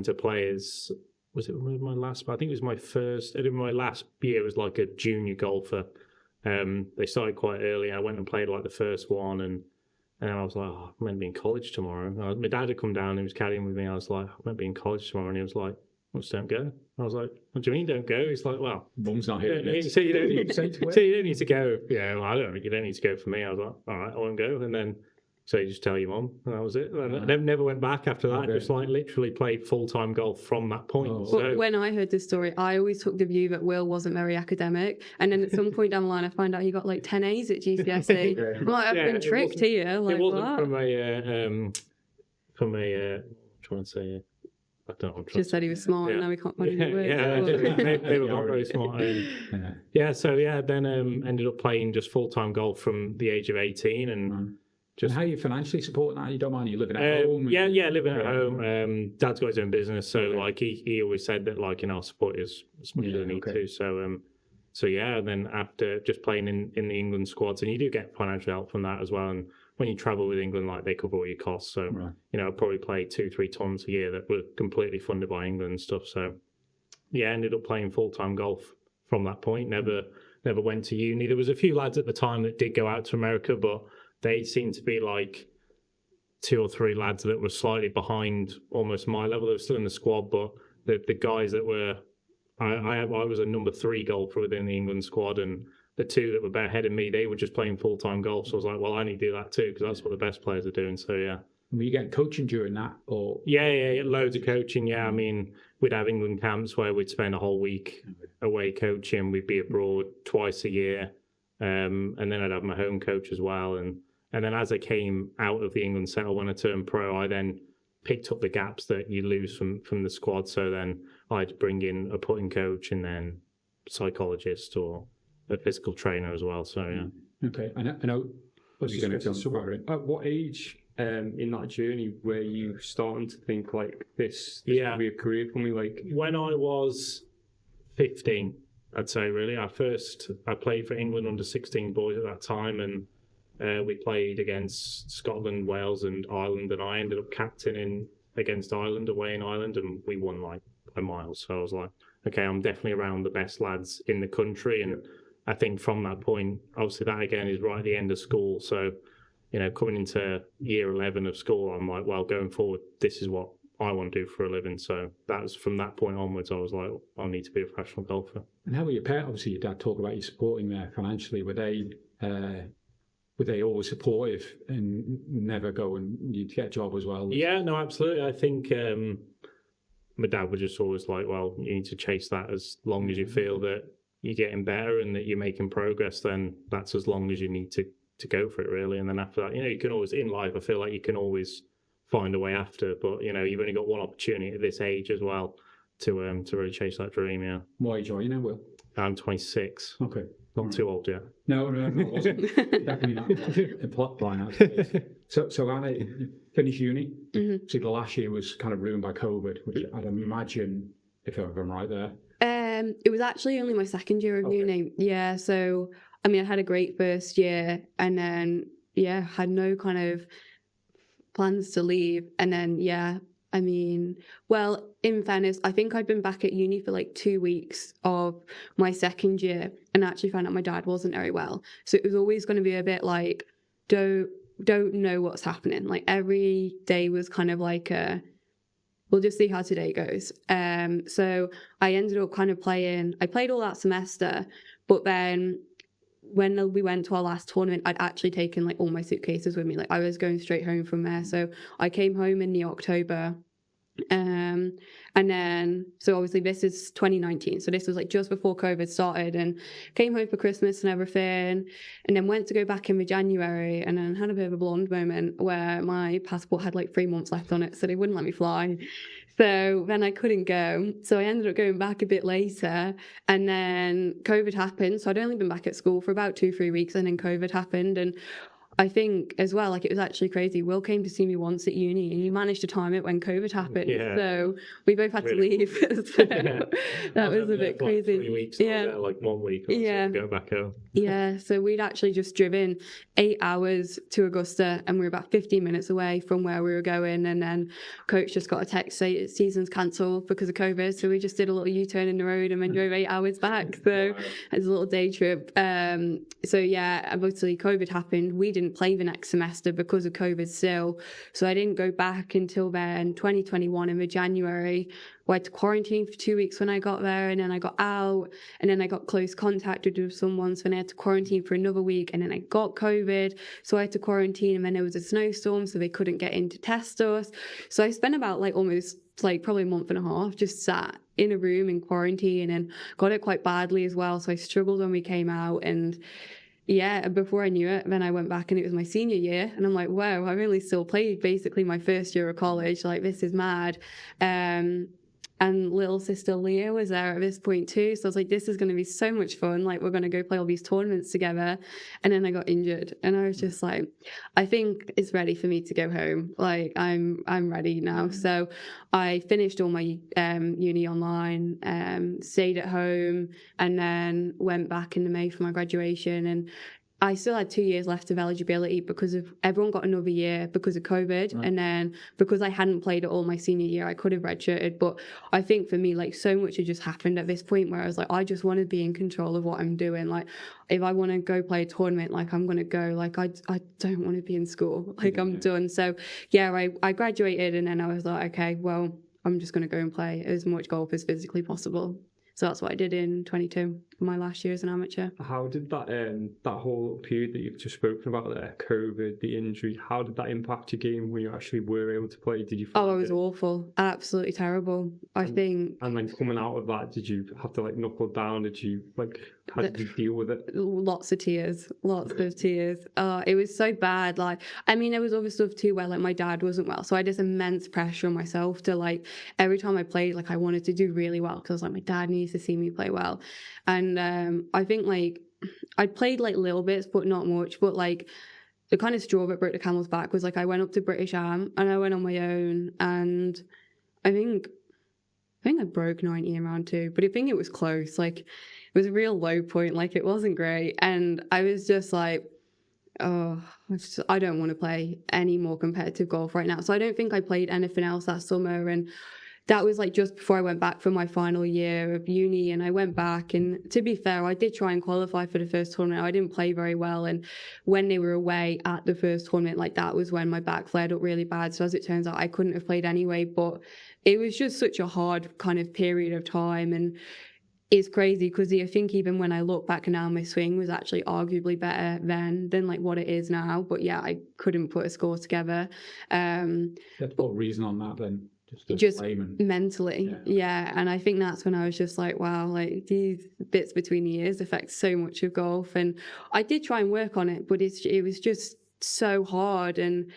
To play as, was it my last, I think it was my last year was like a junior golfer. They started quite early. I went and played like the first one, and I was like, oh, I'm meant to be in college tomorrow. My dad had come down and he was caddying with me. I was like, I'm meant to be in college tomorrow. And he was like, well, just don't go. I was like, what do you mean don't go? He's like, well, Mum's not here. So you don't need to go. Yeah, well, you don't need to go for me. I was like, all right, I won't go. And then, so you just tell your mum, and that was it. And I never went back after that. Just like literally played full-time golf from that point. So, when I heard this story, I always took the view that Will wasn't very academic. And then at some point down the line, I found out he got like 10 A's at GCSE. I'm like, I've been tricked here. Like, it wasn't what? from a trying to say, I don't know. Just said he was smart, and now we can't find any words. They were not very smart. Then ended up playing just full-time golf from the age of 18, and just how are you financially supporting that? You don't mind you living at home? Yeah, living at home. Dad's got his own business, so like he always said that like I'll support you as much as I need to. So yeah, and then after just playing in the England squads, and you do get financial help from that as well. And when you travel with England, like they cover all your costs. So I probably played 2-3 tournaments a year that were completely funded by England and stuff. So yeah, ended up playing full-time golf from that point. Never went to uni. There was a few lads at the time that did go out to America, but they seemed to be like 2 or 3 lads that were slightly behind almost my level. They were still in the squad, but the guys that were, I was a number 3 golfer within the England squad, and the 2 that were ahead of me, they were just playing full-time golf. So I was like, well, I need to do that too, because that's what the best players are doing. So yeah. Were you getting coaching during that? Or Yeah, loads of coaching. Yeah, I mean, we'd have England camps where we'd spend a whole week away coaching. We'd be abroad twice a year. And then I'd have my home coach as well. And then as I came out of the England setup, when I turned pro, I then picked up the gaps that you lose from the squad. So then I'd bring in a putting coach and then psychologist or a physical trainer as well. So yeah. Okay, I know. At what age in that journey were you starting to think like this would be a career for me? Like when I was 15, I'd say really. I played for England under 16 boys at that time, and we played against Scotland, Wales and Ireland, and I ended up captaining against Ireland away in Ireland, and we won like a mile. So I was like, okay, I'm definitely around the best lads in the country. And I think from that point, obviously that again is right at the end of school. So, coming into year 11 of school, I'm like, well, going forward, this is what I want to do for a living. So that was from that point onwards, I was like, I need to be a professional golfer. And how were your parents? Obviously, your dad talked about you supporting there financially. Were they always supportive and never go and you'd get a job as well? Yeah, no, absolutely. I think my dad was just always like, well, you need to chase that as long as you feel that you're getting better and that you're making progress, then that's as long as you need to go for it, really. And then after that, you can always, in life, I feel like you can always find a way after, but, you've only got one opportunity at this age as well to really chase that dream, yeah. What age are you now, Will? I'm 26. Okay. Not too old yet. No, it wasn't. Definitely not. Implying that. So Anna, you finished uni. Mm-hmm. So the last year was kind of ruined by COVID, which I'd imagine, if I'm right there. It was actually only my second year of uni. Yeah, so I had a great first year, and then had no kind of plans to leave, and then well, in fairness, I think I'd been back at uni for like 2 weeks of my second year, and actually found out my dad wasn't very well. So it was always going to be a bit like, don't know what's happening. Like every day was kind of like we'll just see how today goes. So I ended up kind of playing. I played all that semester, but then when we went to our last tournament, I'd actually taken like all my suitcases with me. Like I was going straight home from there. So I came home in the October. And then, so obviously this is 2019. So this was like just before COVID started, and came home for Christmas and everything. And then went to go back in the January, and then had a bit of a blonde moment where my passport had like 3 months left on it. So they wouldn't let me fly. So then I couldn't go. So I ended up going back a bit later, and then COVID happened. So I'd only been back at school for about 2-3 weeks, and then COVID happened. And I think as well, like it was actually crazy. Will came to see me once at uni, and he managed to time it when COVID happened. Yeah. So we both had to leave. So that was a bit crazy. 3 weeks. Yeah. Like 1 week. Or Yeah. So go back home. Yeah. So we'd actually just driven 8 hours to Augusta, and we were about 15 minutes away from where we were going. And then coach just got a text say season's cancelled because of COVID. So we just did a little U-turn in the road and then drove 8 hours back. So it was a little day trip. So yeah, obviously COVID happened. We didn't play the next semester because of COVID still. So I didn't go back until then, 2021 in the January. I had to quarantine for 2 weeks when I got there, and then I got out, and then I got close contacted with someone, so then I had to quarantine for another week, and then I got COVID, so I had to quarantine, and then there was a snowstorm, so they couldn't get in to test us. So I spent about like almost like probably a month and a half just sat in a room in quarantine, and got it quite badly as well. So I struggled when we came out, and yeah, before I knew it, then I went back and it was my senior year, and I'm like, wow, I've only still played basically my first year of college. Like, this is mad. And little sister Leah was there at this point too. So I was like, this is going to be so much fun. Like, we're going to go play all these tournaments together. And then I got injured, and I was just like, I think it's ready for me to go home. Like, I'm ready now. So I finished all my uni online, stayed at home, and then went back in May for my graduation. And I still had 2 years left of eligibility because of everyone got another year because of COVID. Right. And then because I hadn't played at all my senior year, I could have redshirted. But I think for me, like, so much had just happened at this point where I was like, I just want to be in control of what I'm doing. Like, if I want to go play a tournament, like, I'm going to go. Like, I don't want to be in school. Like, I'm done. So yeah, I graduated, and then I was like, okay, well, I'm just going to go and play as much golf as physically possible. So that's what I did in 22, my last year as an amateur. How did that that whole period that you've just spoken about there, COVID, the injury, how did that impact your game when you actually were able to play? Did you find it was awful, absolutely terrible. I think. And then coming out of that, did you have to like knuckle down? Did you how did you deal with it? Lots of tears. It was so bad. Like, I mean, there was other stuff too where like my dad wasn't well, so I had this immense pressure on myself to like every time I played, like I wanted to do really well because I was like, my dad needs to see me play well. And I think like I played like little bits but not much, but like the kind of straw that broke the camel's back was like I went up to British Am and I went on my own, and I think I broke 90 in round 2, but I think it was close. Like, it was a real low point, like it wasn't great, and I was just like, I don't want to play any more competitive golf right now. So I don't think I played anything else that summer, and that was like just before I went back for my final year of uni, and I went back, and to be fair, I did try and qualify for the first tournament. I didn't play very well, and when they were away at the first tournament, like that was when my back flared up really bad. So as it turns out, I couldn't have played anyway, but it was just such a hard kind of period of time. And it's crazy because I think even when I look back now, my swing was actually arguably better then than like what it is now. But yeah, I couldn't put a score together. Let's put a reason on that then. Just mentally, yeah. And I think that's when I was just like, wow, like these bits between the ears affect so much of golf. And I did try and work on it, but it was just so hard. And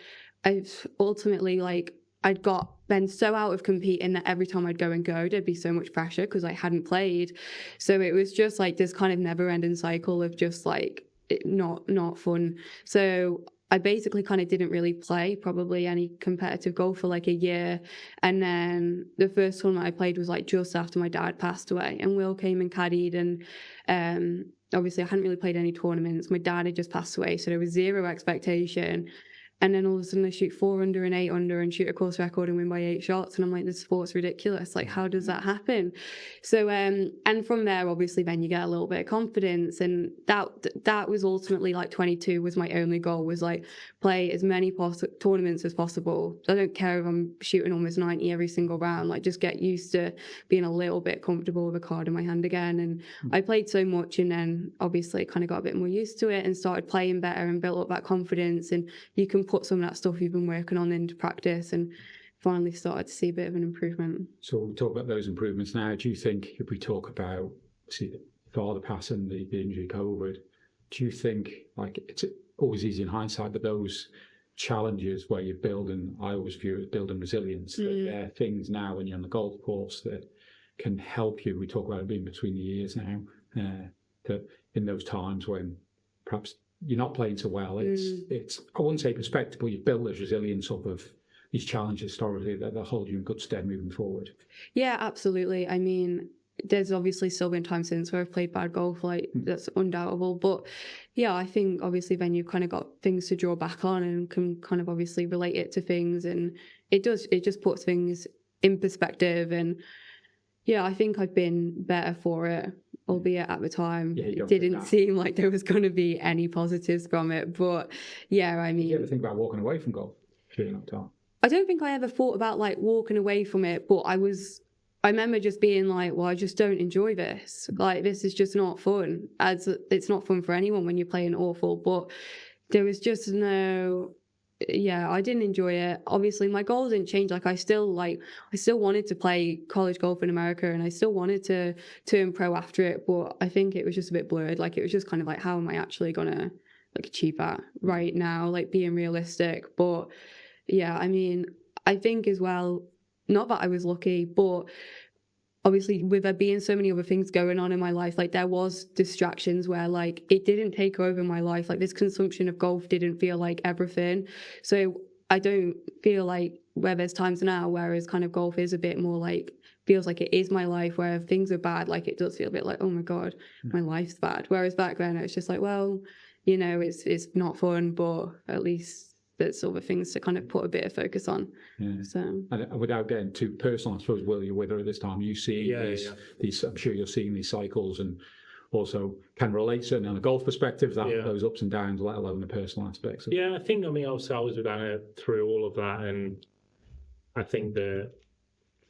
I ultimately, like, I'd got then so out of competing that every time I'd go, there'd be so much pressure because I hadn't played. So it was just like this kind of never-ending cycle of just like not fun. So I basically kind of didn't really play probably any competitive golf for like a year. And then the first tournament I played was like just after my dad passed away, and Will came and caddied, and obviously I hadn't really played any tournaments. My dad had just passed away, so there was zero expectation. And then all of a sudden I shoot 4 under and 8 under and shoot a course record and win by 8 shots. And I'm like, this sport's ridiculous. Like, how does that happen? So, and from there, obviously, then you get a little bit of confidence. And that was ultimately like 22 was my only goal, was like play as many tournaments as possible. I don't care if I'm shooting almost 90 every single round, like just get used to being a little bit comfortable with a card in my hand again. And I played so much, and then obviously kind of got a bit more used to it and started playing better and built up that confidence. And you can put some of that stuff you've been working on into practice, and finally started to see a bit of an improvement. So we'll talk about those improvements now. Do you think, if we talk about father passing, the injury, COVID, do you think, like, it's always easy in hindsight, but those challenges where you're building, I always view it as building resilience, that there are things now when you're on the golf course that can help you. We talk about it being between the years now, that in those times when perhaps you're not playing so well, it's I wouldn't say perspective, but you've built this resilience up of these challenges historically that hold you in good stead moving forward. Yeah, absolutely. I mean, there's obviously still been times since where I've played bad golf, like that's undoubtable. But yeah, I think obviously then you've kind of got things to draw back on and can kind of obviously relate it to things, and it just puts things in perspective. And yeah, I think I've been better for it, albeit at the time it didn't seem like there was going to be any positives from it. But yeah, I mean, did you ever think about walking away from golf during that time? I don't think I ever thought about like walking away from it, but I remember just being like, well, I just don't enjoy this. Like, this is just not fun. As it's not fun for anyone when you're playing awful, but there was just no. Yeah, I didn't enjoy it. Obviously, my goals didn't change. Like, I still wanted to play college golf in America, and I still wanted to turn pro after it. But I think it was just a bit blurred. Like, it was just kind of like, how am I actually gonna like achieve that right now? Like, being realistic. But yeah, I mean, I think as well, not that I was lucky, but obviously with there being so many other things going on in my life, like there was distractions where like it didn't take over my life. Like this consumption of golf didn't feel like everything. So I don't feel like where there's times now, whereas kind of golf is a bit more like, feels like it is my life, where if things are bad, like it does feel a bit like, oh my God, my life's bad. Whereas back then it's just like, well, you know, it's not fun, but at least there's other things to kind of put a bit of focus on. Yeah. So, and without getting too personal, I suppose, Will, you're with her at this time. You see these. I'm sure you're seeing these cycles, and also can relate certainly on a golf perspective those ups and downs, let alone the personal aspects. Yeah, I think. I mean, obviously, I was with Anna through all of that, and I think that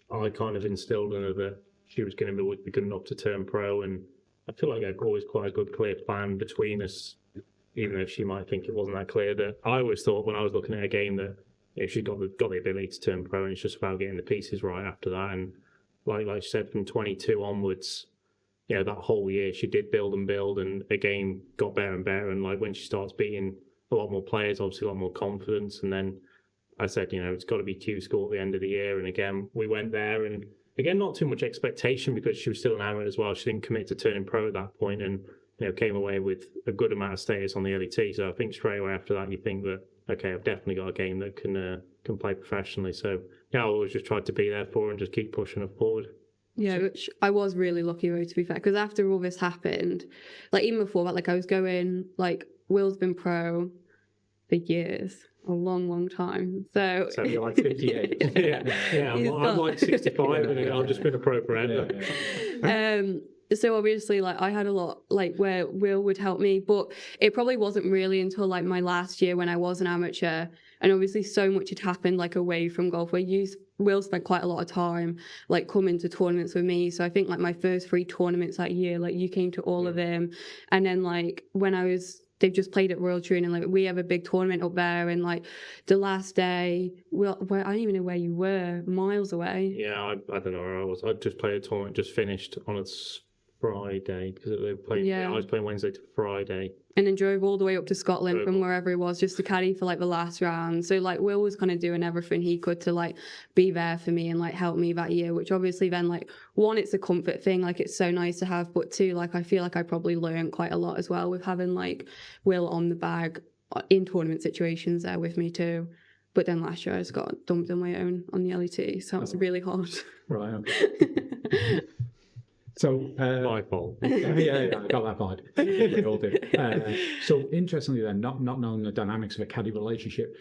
I kind of instilled in her that she was going to be good enough to turn pro, and I feel like I've always quite a good, clear plan between us. Even if she might think it wasn't that clear, that I always thought when I was looking at a game that if she got the ability to turn pro, and it's just about getting the pieces right after that. And like she said, from 22 onwards, you know, that whole year she did build, and the game got better and better. And like when she starts beating a lot more players, obviously a lot more confidence. And then I said, you know, it's got to be Q school at the end of the year. And again, we went there, and again, not too much expectation because she was still an amateur as well. She didn't commit to turning pro at that point, and you know, came away with a good amount of status on the early tee. So I think straight away after that, you think that, okay, I've definitely got a game that can play professionally. So yeah, I always just tried to be there for her and just keep pushing her forward. Yeah, which I was really lucky with, to be fair, because after all this happened, like even before that, like I was going, like Will's been pro for years. a long time. So you're like 58. yeah. I'm like 65, and I've just been a pro forever. So obviously, like, I had a lot, like, where Will would help me, but it probably wasn't really until like my last year when I was an amateur, and obviously so much had happened like away from golf, where Will spent quite a lot of time like coming to tournaments with me. So I think like my first 3 tournaments that year, like you came to all of them, and then like when they've just played at Royal Troon, and like we have a big tournament up there, and like the last day, I don't even know where you were, miles away. Yeah, I don't know where I was. I just played a tournament, just finished on a Friday, because they were playing. Yeah. I was playing Wednesday to Friday, and then drove all the way up to Scotland from wherever he was just to caddy for like the last round. So like Will was kind of doing everything he could to like be there for me and like help me that year, which obviously then like, one, it's a comfort thing, like it's so nice to have, but 2, like I feel like I probably learned quite a lot as well with having like Will on the bag in tournament situations there with me too. But then last year I just got dumped on my own on the LET, so that was really hard. Right. Okay. So my fault. Yeah, I got that vibe. We all did. So interestingly, then, not knowing the dynamics of a caddy relationship,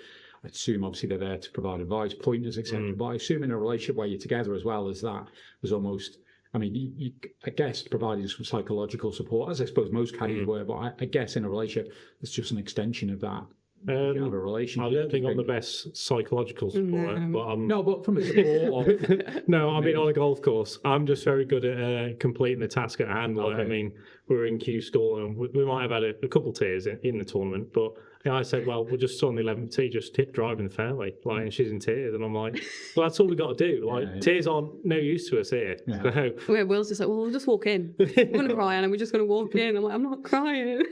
I assume obviously they're there to provide advice, pointers, etc. But I assume in a relationship where you're together as well as that, there's almost, I mean, you I guess providing some psychological support, as I suppose most caddies were. But I guess in a relationship, it's just an extension of that. You have a relationship. I don't think I'm the best psychological support, but I'm... No, but from a support No, I mean, on a golf course, I'm just very good at completing the task at hand. Like, I mean, we were in Q school, and we might have had a couple tears in the tournament, but I said, well, we're just on the 11th tee, just hit drive in the fairway, like, and she's in tears, and I'm like, well, that's all we got to do. Like, tears aren't no use to us here. Yeah. So, Will's just like, well, we'll just walk in. We're going to cry, and we're just going to walk in. I'm like, I'm not crying.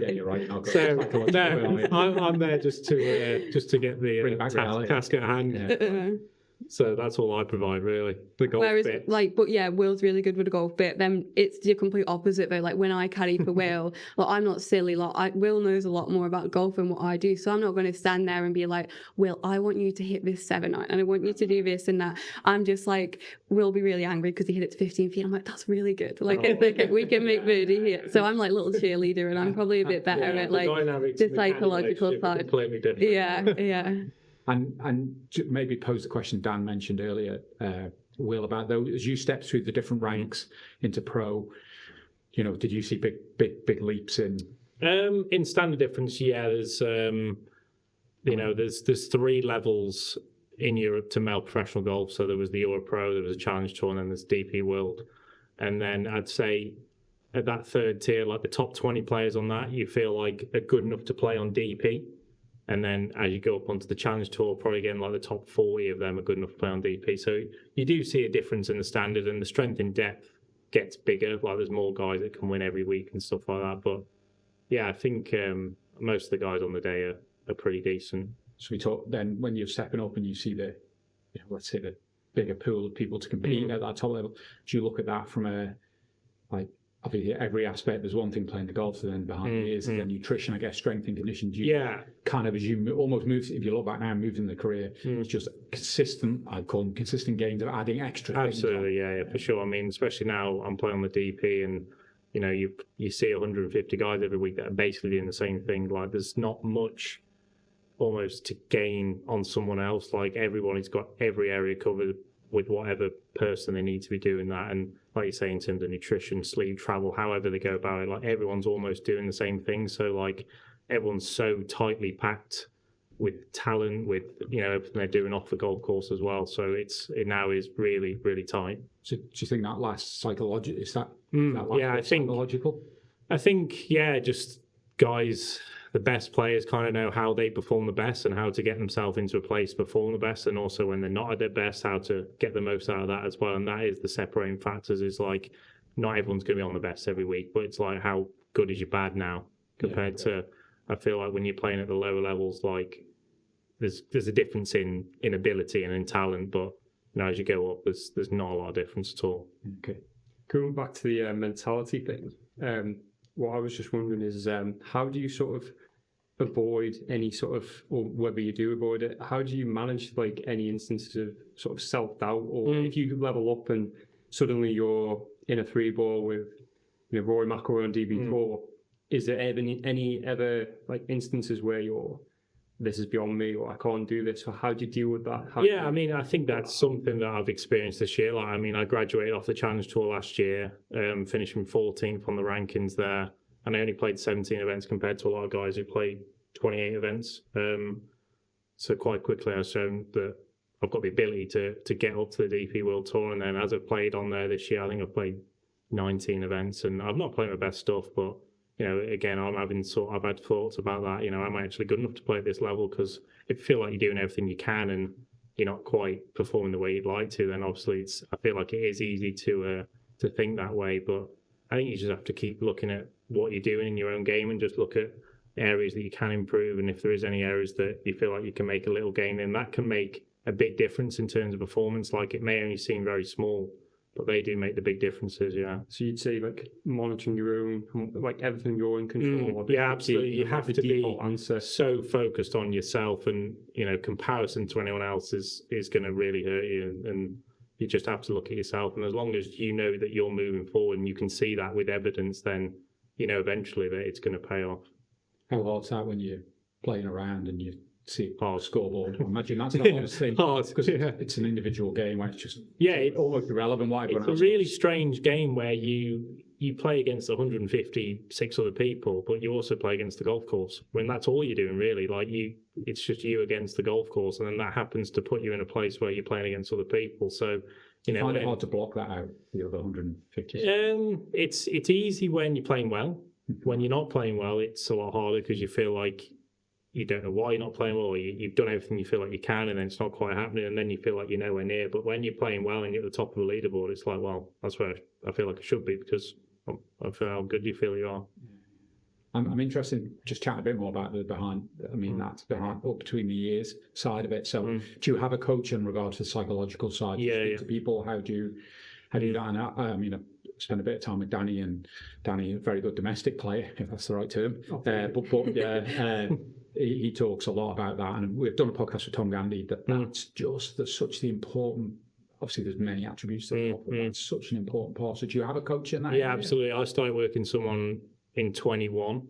Yeah, you're right. So no, I'm there just to get the task at hand. Yeah. So that's all I provide, really. The golf bit. Like, but yeah, Will's really good with the golf bit. Then it's the complete opposite though. Like when I caddy for Will, like I'm not silly. Like Will knows a lot more about golf than what I do. So I'm not going to stand there and be like, Will, I want you to hit this 7-9 and I want you to do this and that. I'm just like, Will be really angry because he hit it to 15 feet. I'm like, that's really good. Like, we can make birdie here. So I'm like little cheerleader, and I'm probably a bit better at like the psychological side. Completely different. Yeah. And maybe pose the question Dan mentioned earlier, Will, about those as you stepped through the different ranks into pro. You know, did you see big leaps in? In standard difference, yeah. There's there's 3 levels in Europe to male professional golf. So there was the Euro Pro, there was a Challenge Tour, and then there's DP World. And then I'd say at that 3rd tier, like the top 20 players on that, you feel like are good enough to play on DP. And then as you go up onto the Challenge Tour, probably again, like the top 40 of them are good enough to play on DP. So you do see a difference in the standard, and the strength in depth gets bigger. Like there's more guys that can win every week and stuff like that. But yeah, I think most of the guys on the day are pretty decent. So we talk then when you're stepping up and you see the, let's say the bigger pool of people to compete at that top level, do you look at that from a, like, obviously every aspect, there's one thing playing the golf, and then behind it is the nutrition, I guess, strength and conditioning. Kind of as you almost move, if you look back now, moved in the career, it's just consistent, I'd call them consistent gains of adding extra Absolutely, yeah, for sure. I mean, especially now I'm playing on the DP, and you see 150 guys every week that are basically doing the same thing. Like there's not much almost to gain on someone else. Like everybody's got every area covered with whatever person they need to be doing that. And like you say, in terms of nutrition, sleep, travel, however they go about it, like everyone's almost doing the same thing. So like everyone's so tightly packed with talent, with everything they're doing off the golf course as well. So it now is really, really tight. So do you think that last psychological, is that I think psychological? I think just guys, the best players kind of know how they perform the best and how to get themselves into a place to perform the best, and also when they're not at their best, how to get the most out of that as well. And that is the separating factors, is like not everyone's going to be on the best every week, but it's like how good is your bad now compared to, I feel like when you're playing at the lower levels, like there's a difference in ability and in talent, but as you go up, there's not a lot of difference at all. Okay. Going back to the mentality thing, what I was just wondering is how do you sort of avoid any sort of, or whether you do avoid it, how do you manage like any instances of sort of self-doubt, or if you level up and suddenly you're in a 3-ball with Rory McIlroy on DB4, is there any ever like instances where you're this is beyond me, or I can't do this? Or how do you deal with that? Yeah, I mean, I think that's something that I've experienced this year. Like, I mean, I graduated off the Challenge Tour last year, finishing 14th on the rankings there, and I only played 17 events compared to a lot of guys who played 28 events. So quite quickly, I've shown that I've got the ability to get up to the DP World Tour, and then as I've played on there this year, I think I've played 19 events, and I've not played my best stuff, but again, I've had thoughts about that. Am I actually good enough to play at this level? Because if you feel like you're doing everything you can and you're not quite performing the way you'd like to, then obviously I feel like it is easy to think that way. But I think you just have to keep looking at what you're doing in your own game and just look at areas that you can improve. And if there is any areas that you feel like you can make a little gain in, that can make a big difference in terms of performance. Like, it may only seem very small, but they do make the big differences, yeah. So you'd say, like, monitoring your own, like, everything you're in control of. Yeah, absolutely. You have to be answer. so focused on yourself, and comparison to anyone else is going to really hurt you, and you just have to look at yourself. And as long as you know that you're moving forward and you can see that with evidence, then eventually that it's going to pay off. How hard's that when you're playing around and you see a scoreboard? I imagine that's the hardest thing, because it's an individual game where it's just almost irrelevant what everyone else. It's a really strange game where you play against 156 other people, but you also play against the golf course. When that's all you're doing, really. Like, it's just you against the golf course, and then that happens to put you in a place where you're playing against other people. So I find it hard to block that out, the other 150. It's easy when you're playing well. When you're not playing well, it's a lot harder, because you feel like you don't know why you're not playing well, or you've done everything you feel like you can, and then it's not quite happening, and then you feel like you're nowhere near. But when you're playing well and you're at the top of the leaderboard, it's like, well, that's where I feel like I should be, because of how good you feel you are. I'm interested in just chatting a bit more about the behind, that's behind, up between the years side of it. So do you have a coach in regards to the psychological side? Yeah. To people, how do you do that? And I spent a bit of time with Danny, and Danny, a very good domestic player, if that's the right term. He talks a lot about that, and we've done a podcast with Tom Gandy that's such the important. Obviously, there's many attributes to it, but that's such an important part. So, do you have a coach in that? Yeah, absolutely. I started working someone in 21.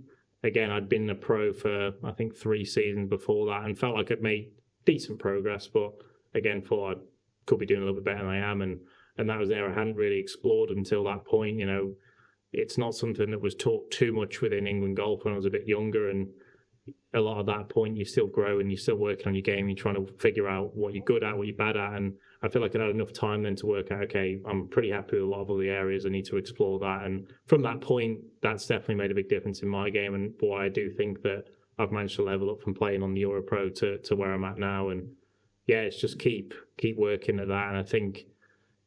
Again, I'd been a pro for I think 3 seasons before that, and felt like I'd made decent progress, but again, thought I could be doing a little bit better than I am, and that was there. I hadn't really explored until that point. It's not something that was taught too much within England golf when I was a bit younger, and a lot of that point, you still grow and you're still working on your game. You're trying to figure out what you're good at, what you're bad at. And I feel like I had enough time then to work out, okay, I'm pretty happy with a lot of other areas. I need to explore that. And from that point, that's definitely made a big difference in my game. And why I do think that I've managed to level up from playing on the Euro Pro to where I'm at now. And yeah, it's just keep working at that. And I think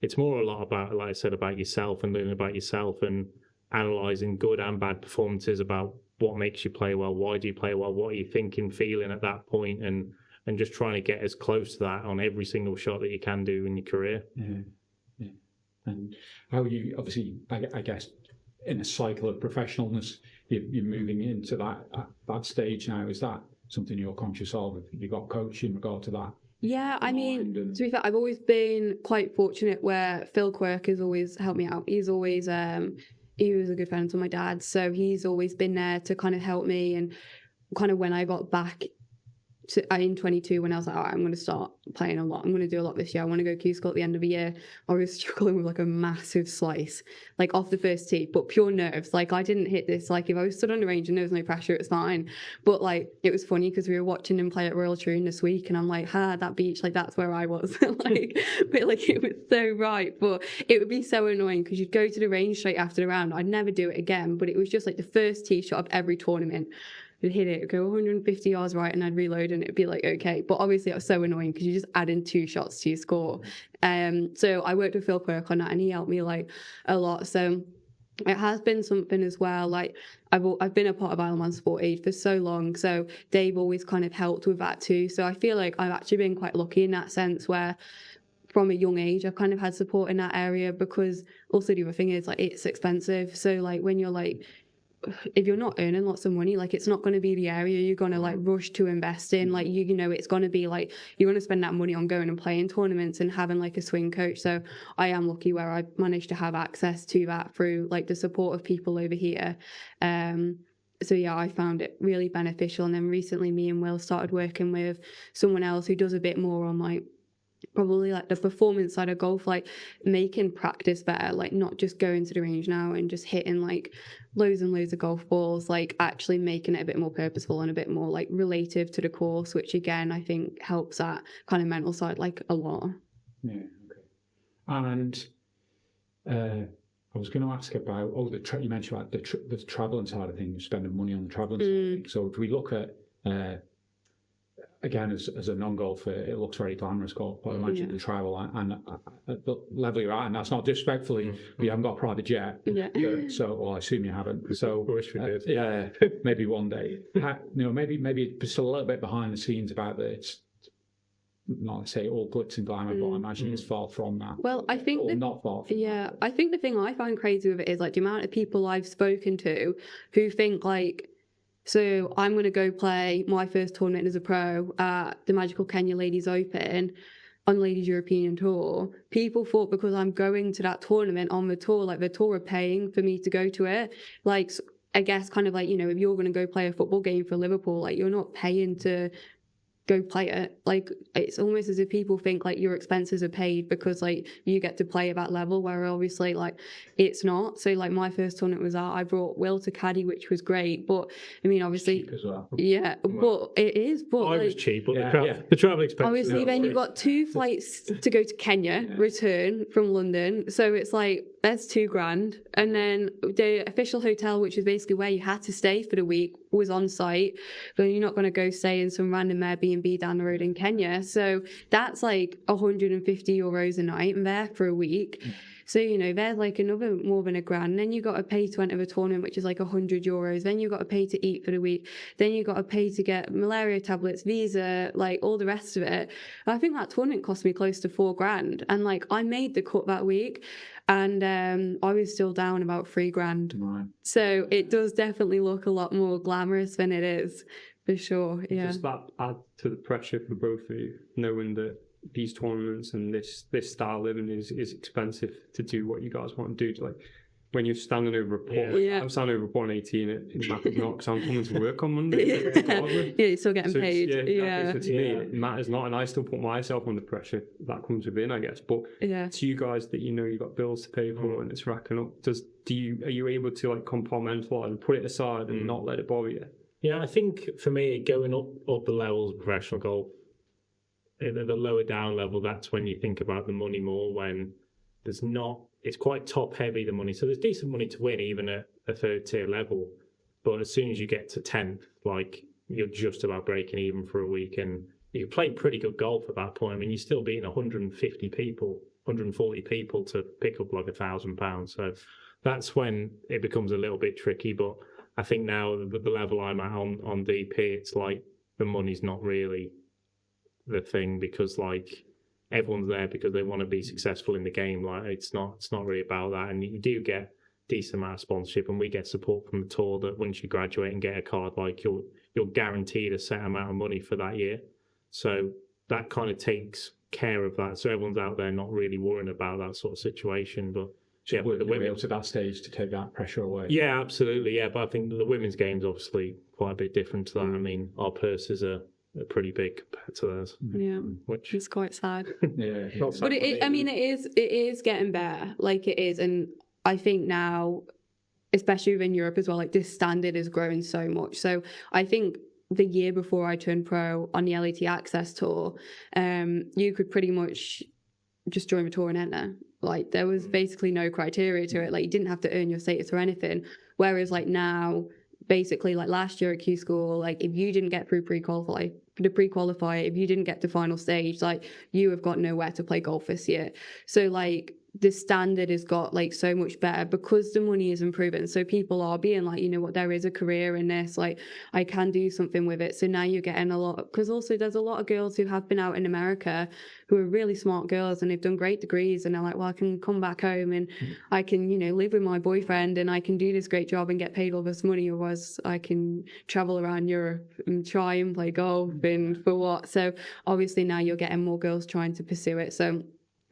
it's more a lot about, like I said, about yourself and learning about yourself and analysing good and bad performances, about what makes you play well, why do you play well, what are you thinking, feeling at that point, and just trying to get as close to that on every single shot that you can do in your career. Yeah. And how you, obviously, I guess, in a cycle of professionalness, you're moving into that stage now. Is that something you're conscious of? Have you got a coach in regard to that? Yeah, I mean, to be fair, I've always been quite fortunate where Phil Quirk has always helped me out. He's always he was a good friend to my dad, so he's always been there to kind of help me. And kind of when I got back in 22, when I was like, all right, I'm going to start playing a lot, I'm going to do a lot this year, I want to go Q School at the end of the year, I was struggling with like a massive slice, like off the first tee, but pure nerves. Like, I didn't hit this, like if I was stood on the range and there was no pressure, it was fine. But like, it was funny because we were watching him play at Royal Troon this week, and I'm like, that beach, like that's where I was. Like, but like it was so right. But it would be so annoying because you'd go to the range straight after the round. I'd never do it again, but it was just like the first tee shot of every tournament. I'd hit it, go 150 yards right, and I'd reload, and it'd be like, okay. But obviously, it was so annoying because you just add in 2 shots to your score. So I worked with Phil Quirk on that, and he helped me like a lot. So it has been something as well. Like, I've been a part of Isle of Man Sport Aid for so long, so Dave always kind of helped with that too. So I feel like I've actually been quite lucky in that sense, where from a young age I've kind of had support in that area, because also the other thing is like it's expensive. So like when you're like, if you're not earning lots of money, like it's not going to be the area you're going to like rush to invest in. Like you know it's going to be like you're going to spend that money on going and playing tournaments and having like a swing coach. So I am lucky where I managed to have access to that through like the support of people over here. so yeah, I found it really beneficial. And then recently me and Will started working with someone else who does a bit more on like probably like the performance side of golf, like making practice better, like not just going to the range now and just hitting like loads and loads of golf balls, like actually making it a bit more purposeful and a bit more like relative to the course, which again I think helps that kind of mental side like a lot. Yeah, okay. And I was going to ask about you mentioned about the travelling side of things, spending money on the travelling side of things. So if we look at again, as a non-golfer, it looks very glamorous golf, but I imagine the travel and at the level you're at, and that's not disrespectfully, you haven't got a private jet. Yeah. So, well, I assume you haven't. So, I wish we did. Yeah, maybe one day. Maybe just a little bit behind the scenes about it's not to say all glitz and glamour, but I imagine it's far from that. Well, I think or not far from yeah, I think the thing I find crazy with it is like the amount of people I've spoken to who think like, so I'm going to go play my first tournament as a pro at the Magical Kenya Ladies Open on Ladies European Tour. People thought because I'm going to that tournament on the tour, like the tour are paying for me to go to it. Like, I guess kind of like, if you're going to go play a football game for Liverpool, like you're not paying to go play it. Like it's almost as if people think like your expenses are paid because like you get to play at that level, where obviously like it's not. So like my first tournament was I brought Will to caddy, which was great, but I mean obviously cheap as well. yeah, but it is. But I was like, cheap, but Yeah, the travel expenses. obviously then you've got 2 flights to go to Kenya, return from London, so it's like that's $2,000, and then the official hotel, which is basically where you had to stay for the week, was on site, but you're not going to go stay in some random Airbnb down the road in Kenya, so that's like €150 a night, and there for a week. So, there's like another more than $1,000. And then you got to pay to enter the tournament, which is like €100. Then you got to pay to eat for the week. Then you got to pay to get malaria tablets, visa, like all the rest of it. I think that tournament cost me close to $4,000. And like I made the cut that week, and I was still down about $3,000. Right. So it does definitely look a lot more glamorous than it is, for sure. Yeah. Does that add to the pressure for both of you, knowing that these tournaments and this style of living is expensive to do what you guys want to do? Like when you're standing over a port, Yeah. I'm standing over a port on 18 in Mappers Knox, I'm coming to work on Monday. Yeah, you're still getting paid. Yeah. So to me, it matters not, and I still put myself under pressure that comes within, I guess. But Yeah. to you guys that you've got bills to pay for and it's racking up, are you able to like compartmentalize and put it aside and not let it bother you? Yeah, I think for me, going up the levels of professional golf, at the lower down level, that's when you think about the money more, when there's not, it's quite top heavy, the money. So there's decent money to win even at a third tier level. But as soon as you get to 10th, like you're just about breaking even for a week, and you play pretty good golf at that point. I mean, you're still beating 150 people, 140 people to pick up like £1,000. So that's when it becomes a little bit tricky. But I think now the level I'm at on DP, it's like the money's not really the thing, because like everyone's there because they want to be successful in the game. Like it's not really about that, and you do get decent amount of sponsorship, and we get support from the tour that once you graduate and get a card, like you're guaranteed a set amount of money for that year. So that kind of takes care of that. So everyone's out there not really worrying about that sort of situation. But yeah, We're the women able to that stage to take that pressure away. Yeah, absolutely. Yeah, but I think the women's game's obviously quite a bit different to that. I mean, our purses are pretty big compared to theirs. Yeah. Which It's quite sad. Yeah. But it is getting better. Like it is, and I think now, especially within Europe as well, like this standard is growing so much. So I think the year before I turned pro on the LAT Access Tour, you could pretty much just join the tour and enter. Like there was basically no criteria to it. Like you didn't have to earn your status or anything. Whereas like now, basically like last year at Q School, like if you didn't get through pre-qualify, if you didn't get to final stage, like you have got nowhere to play golf this year. So like the standard has got like so much better because the money is improving. So people are being like, you know what, there is a career in this, like I can do something with it. So now you're getting a lot, because also there's a lot of girls who have been out in America who are really smart girls and they've done great degrees, and they're like, well, I can come back home and I can, live with my boyfriend and I can do this great job and get paid all this money, or was I can travel around Europe and try and play golf and for what. So obviously now you're getting more girls trying to pursue it. So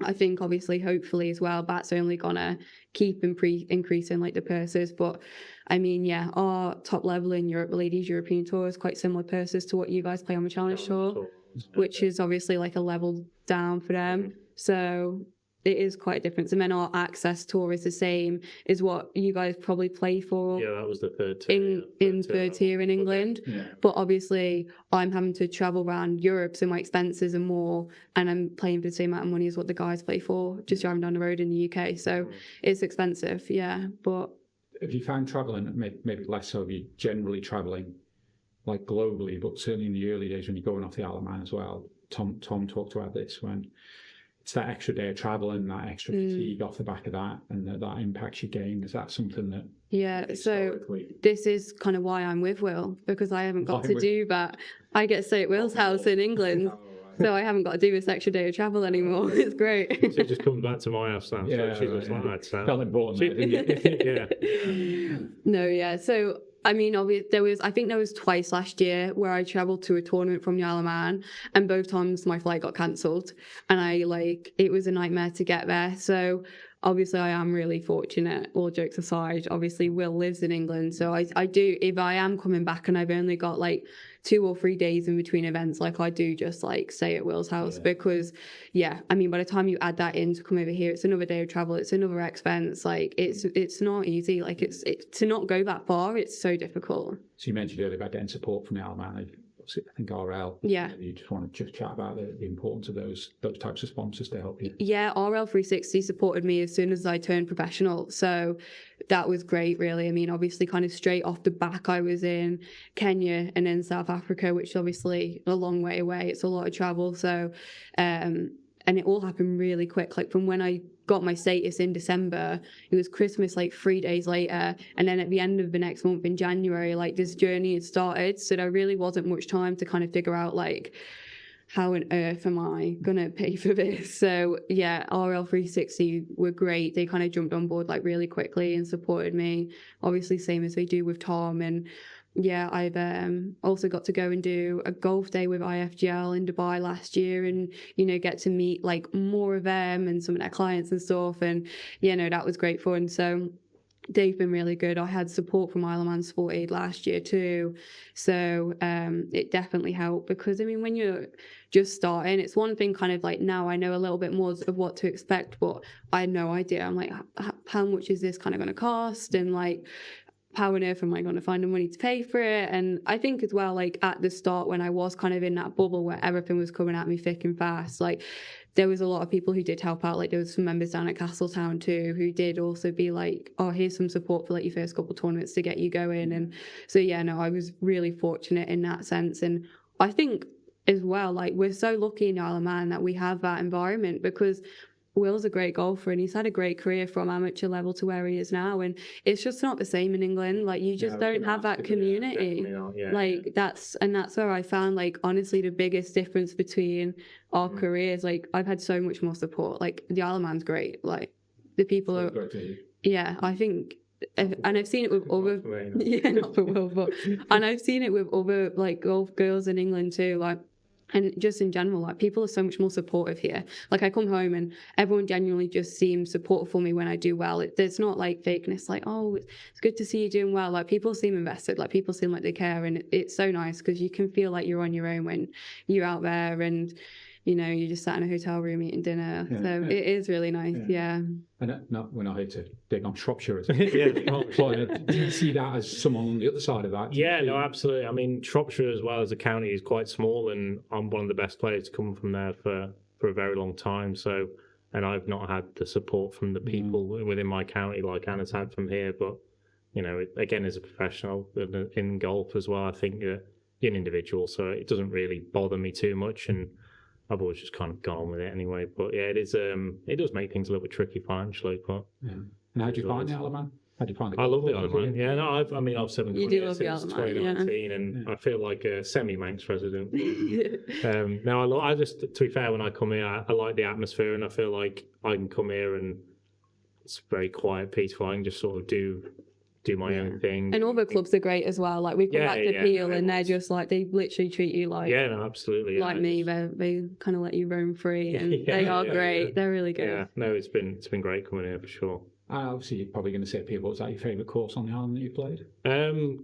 I think obviously, hopefully as well, that's only gonna keep increasing like the purses. But I mean, yeah, our top level in Europe, the ladies European Tour, is quite similar purses to what you guys play on the Challenge Tour, which is obviously like a level down for them. So it is quite a difference. And then our Access Tour is the same as what you guys probably play for. Yeah, that was the third tier. In third tier in England. But obviously I'm having to travel around Europe, so my expenses are more, and I'm playing for the same amount of money as what the guys play for, just driving down the road in the UK. So it's expensive, yeah. But have you found traveling, maybe less so, you generally traveling like globally, but certainly in the early days when you're going off the Isle of Man as well, Tom talked about this, when it's that extra day of traveling, that extra fatigue off the back of that, and that impacts your game. Is that something that? Yeah, so this is kind of why I'm with Will, because I haven't got to do that. I get to stay at Will's house in England, so I haven't got to do this extra day of travel anymore. It's great. So it just comes back to my house now. Yeah, so she was like that. So. Felt important. Yeah. No, yeah. So I mean, obviously, I think there was twice last year where I travelled to a tournament from the Isle of Man, and both times my flight got cancelled, and it was a nightmare to get there. So obviously I am really fortunate, all jokes aside. Obviously Will lives in England, so I do, if I am coming back and I've only got like 2 or 3 days in between events, like I do just like stay at Will's house, because I mean, by the time you add that in to come over here, it's another day of travel, it's another expense, like it's not easy, like it's to not go that far, it's so difficult. So you mentioned earlier about getting support from the Isle of Man. I think RL. Yeah. You just want to just chat about the importance of those types of sponsors to help you. Yeah, RL 360 supported me as soon as I turned professional. So that was great, really. I mean, obviously, kind of straight off the back, I was in Kenya and in South Africa, which is obviously a long way away. It's a lot of travel. So, and it all happened really quick. Like from when I got my status in December, it was Christmas like 3 days later, and then at the end of the next month in January, like this journey had started. So there really wasn't much time to kind of figure out like, how on earth am I gonna pay for this? So yeah, RL 360 were great. They kind of jumped on board like really quickly and supported me, obviously same as they do with Tom. And yeah, I've also got to go and do a golf day with IFGL in Dubai last year, and get to meet like more of them and some of their clients and stuff. And that was great fun. So they've been really good. I had support from Isle of Man Sport Aid last year too, so it definitely helped, because I mean, when you're just starting, it's one thing kind of like, now I know a little bit more of what to expect, but I had no idea. I'm like, how much is this kind of going to cost, and like, how on earth am I going to find the money to pay for it? And I think as well, like at the start when I was kind of in that bubble where everything was coming at me thick and fast, like there was a lot of people who did help out. Like there was some members down at Castletown too who did also be like, oh, here's some support for like your first couple of tournaments to get you going. And so I was really fortunate in that sense. And I think as well, like we're so lucky in Isle of Man that we have that environment, because Will's a great golfer and he's had a great career from amateur level to where he is now, and it's just not the same in England. Like you just don't have that community. Like that's where I found like honestly the biggest difference between our careers. Like I've had so much more support. Like the Isle of Man's great. Like the people are I think, and I've seen it with other not for Will, but and I've seen it with other like golf girls in England too. Like, and just in general, like people are so much more supportive here. Like I come home and everyone genuinely just seems supportive for me when I do well. There's not like fakeness, like, oh, it's good to see you doing well. Like people seem invested, like people seem like they care, and it's so nice because you can feel like you're on your own when you're out there, and you just sat in a hotel room eating dinner. So it is really nice. Yeah. And we're not here to dig on Shropshire. Do you see that as someone on the other side of that? Yeah, no, absolutely. I mean, Shropshire as well as a county is quite small, and I'm one of the best players to come from there for a very long time. So, and I've not had the support from the people within my county like Anna's had from here. But, again, as a professional in golf as well, I think you're an individual, so it doesn't really bother me too much. And I've always just kind of gone on with it anyway. But yeah, it is. It does make things a little bit tricky financially. But and how do you find the Isle of Man? How do you find it? I love the Isle of Man. Yeah, no, I've 7 since 2019, and I feel like a semi-Manx resident. No, I just, to be fair, when I come here, I like the atmosphere, and I feel like I can come here and it's very quiet, peaceful. I can just sort of do do my own thing. And other clubs are great as well. Like we've come back to Peel, and they're just like, they literally treat you like no, absolutely, like me. They kind of let you roam free, and they are great. They're really good. Yeah, no, it's been great coming here for sure. Obviously, you're probably going to say Peel. Was that your favourite course on the island that you played?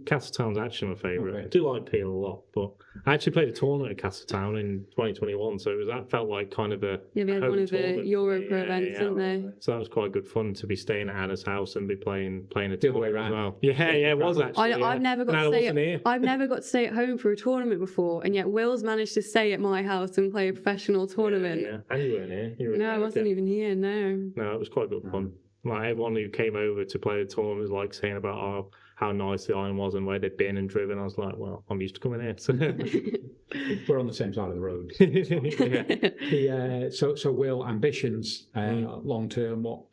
Castletown's actually my favourite. Okay. I do like Peel a lot, but I actually played a tournament at Castletown in 2021, so that felt like kind of a Yeah, they had home one of the tournament. Euro Pro events, didn't they? So that was quite good fun to be staying at Anna's house and be playing a The other way tournament around. as well. Yeah, it was actually. I've never got And to I stay. wasn't here. I've never got to stay at home for a tournament before, and yet Will's managed to stay at my house and play a professional tournament. Yeah, and you weren't here. You were in No, I wasn't America. even here. No. No, it was quite good fun. Like everyone who came over to play the tournament was like saying about how nice the island was and where they'd been and driven. I was like, well, I'm used to coming here. So, We're on the same side of the road. yeah. So Will, ambitions long term. What?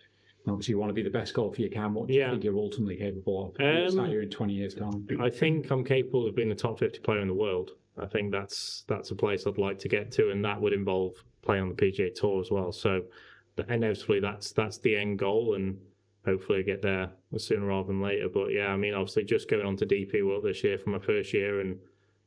Obviously, you want to be the best golfer you can. What do you think you're ultimately capable of? It's not here in 20 years' time. I think I'm capable of being a top 50 player in the world. I think that's a place I'd like to get to, and that would involve playing on the PGA Tour as well. So inevitably, that's the end goal, and hopefully I get there sooner rather than later. But yeah, I mean, obviously, just going on to DP World this year for my first year, and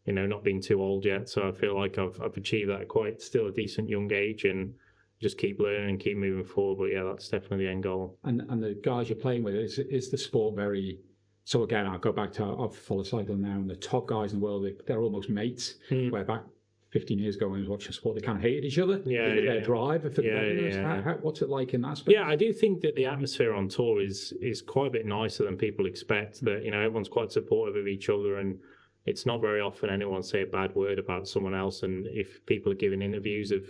not being too old yet, so I feel like I've achieved that at quite still a decent young age, and just keep learning and keep moving forward. But yeah, that's definitely the end goal. And the guys you're playing with, is the sport very? So again, I'll go back to I've followed cycling now, and the top guys in the world, they're almost mates. Where back 15 years ago when I was watching sport, they kind of hated each other. Their drive. What's it like in that space? Yeah, I do think that the atmosphere on tour is quite a bit nicer than people expect. That everyone's quite supportive of each other, and it's not very often anyone say a bad word about someone else. And if people are giving interviews of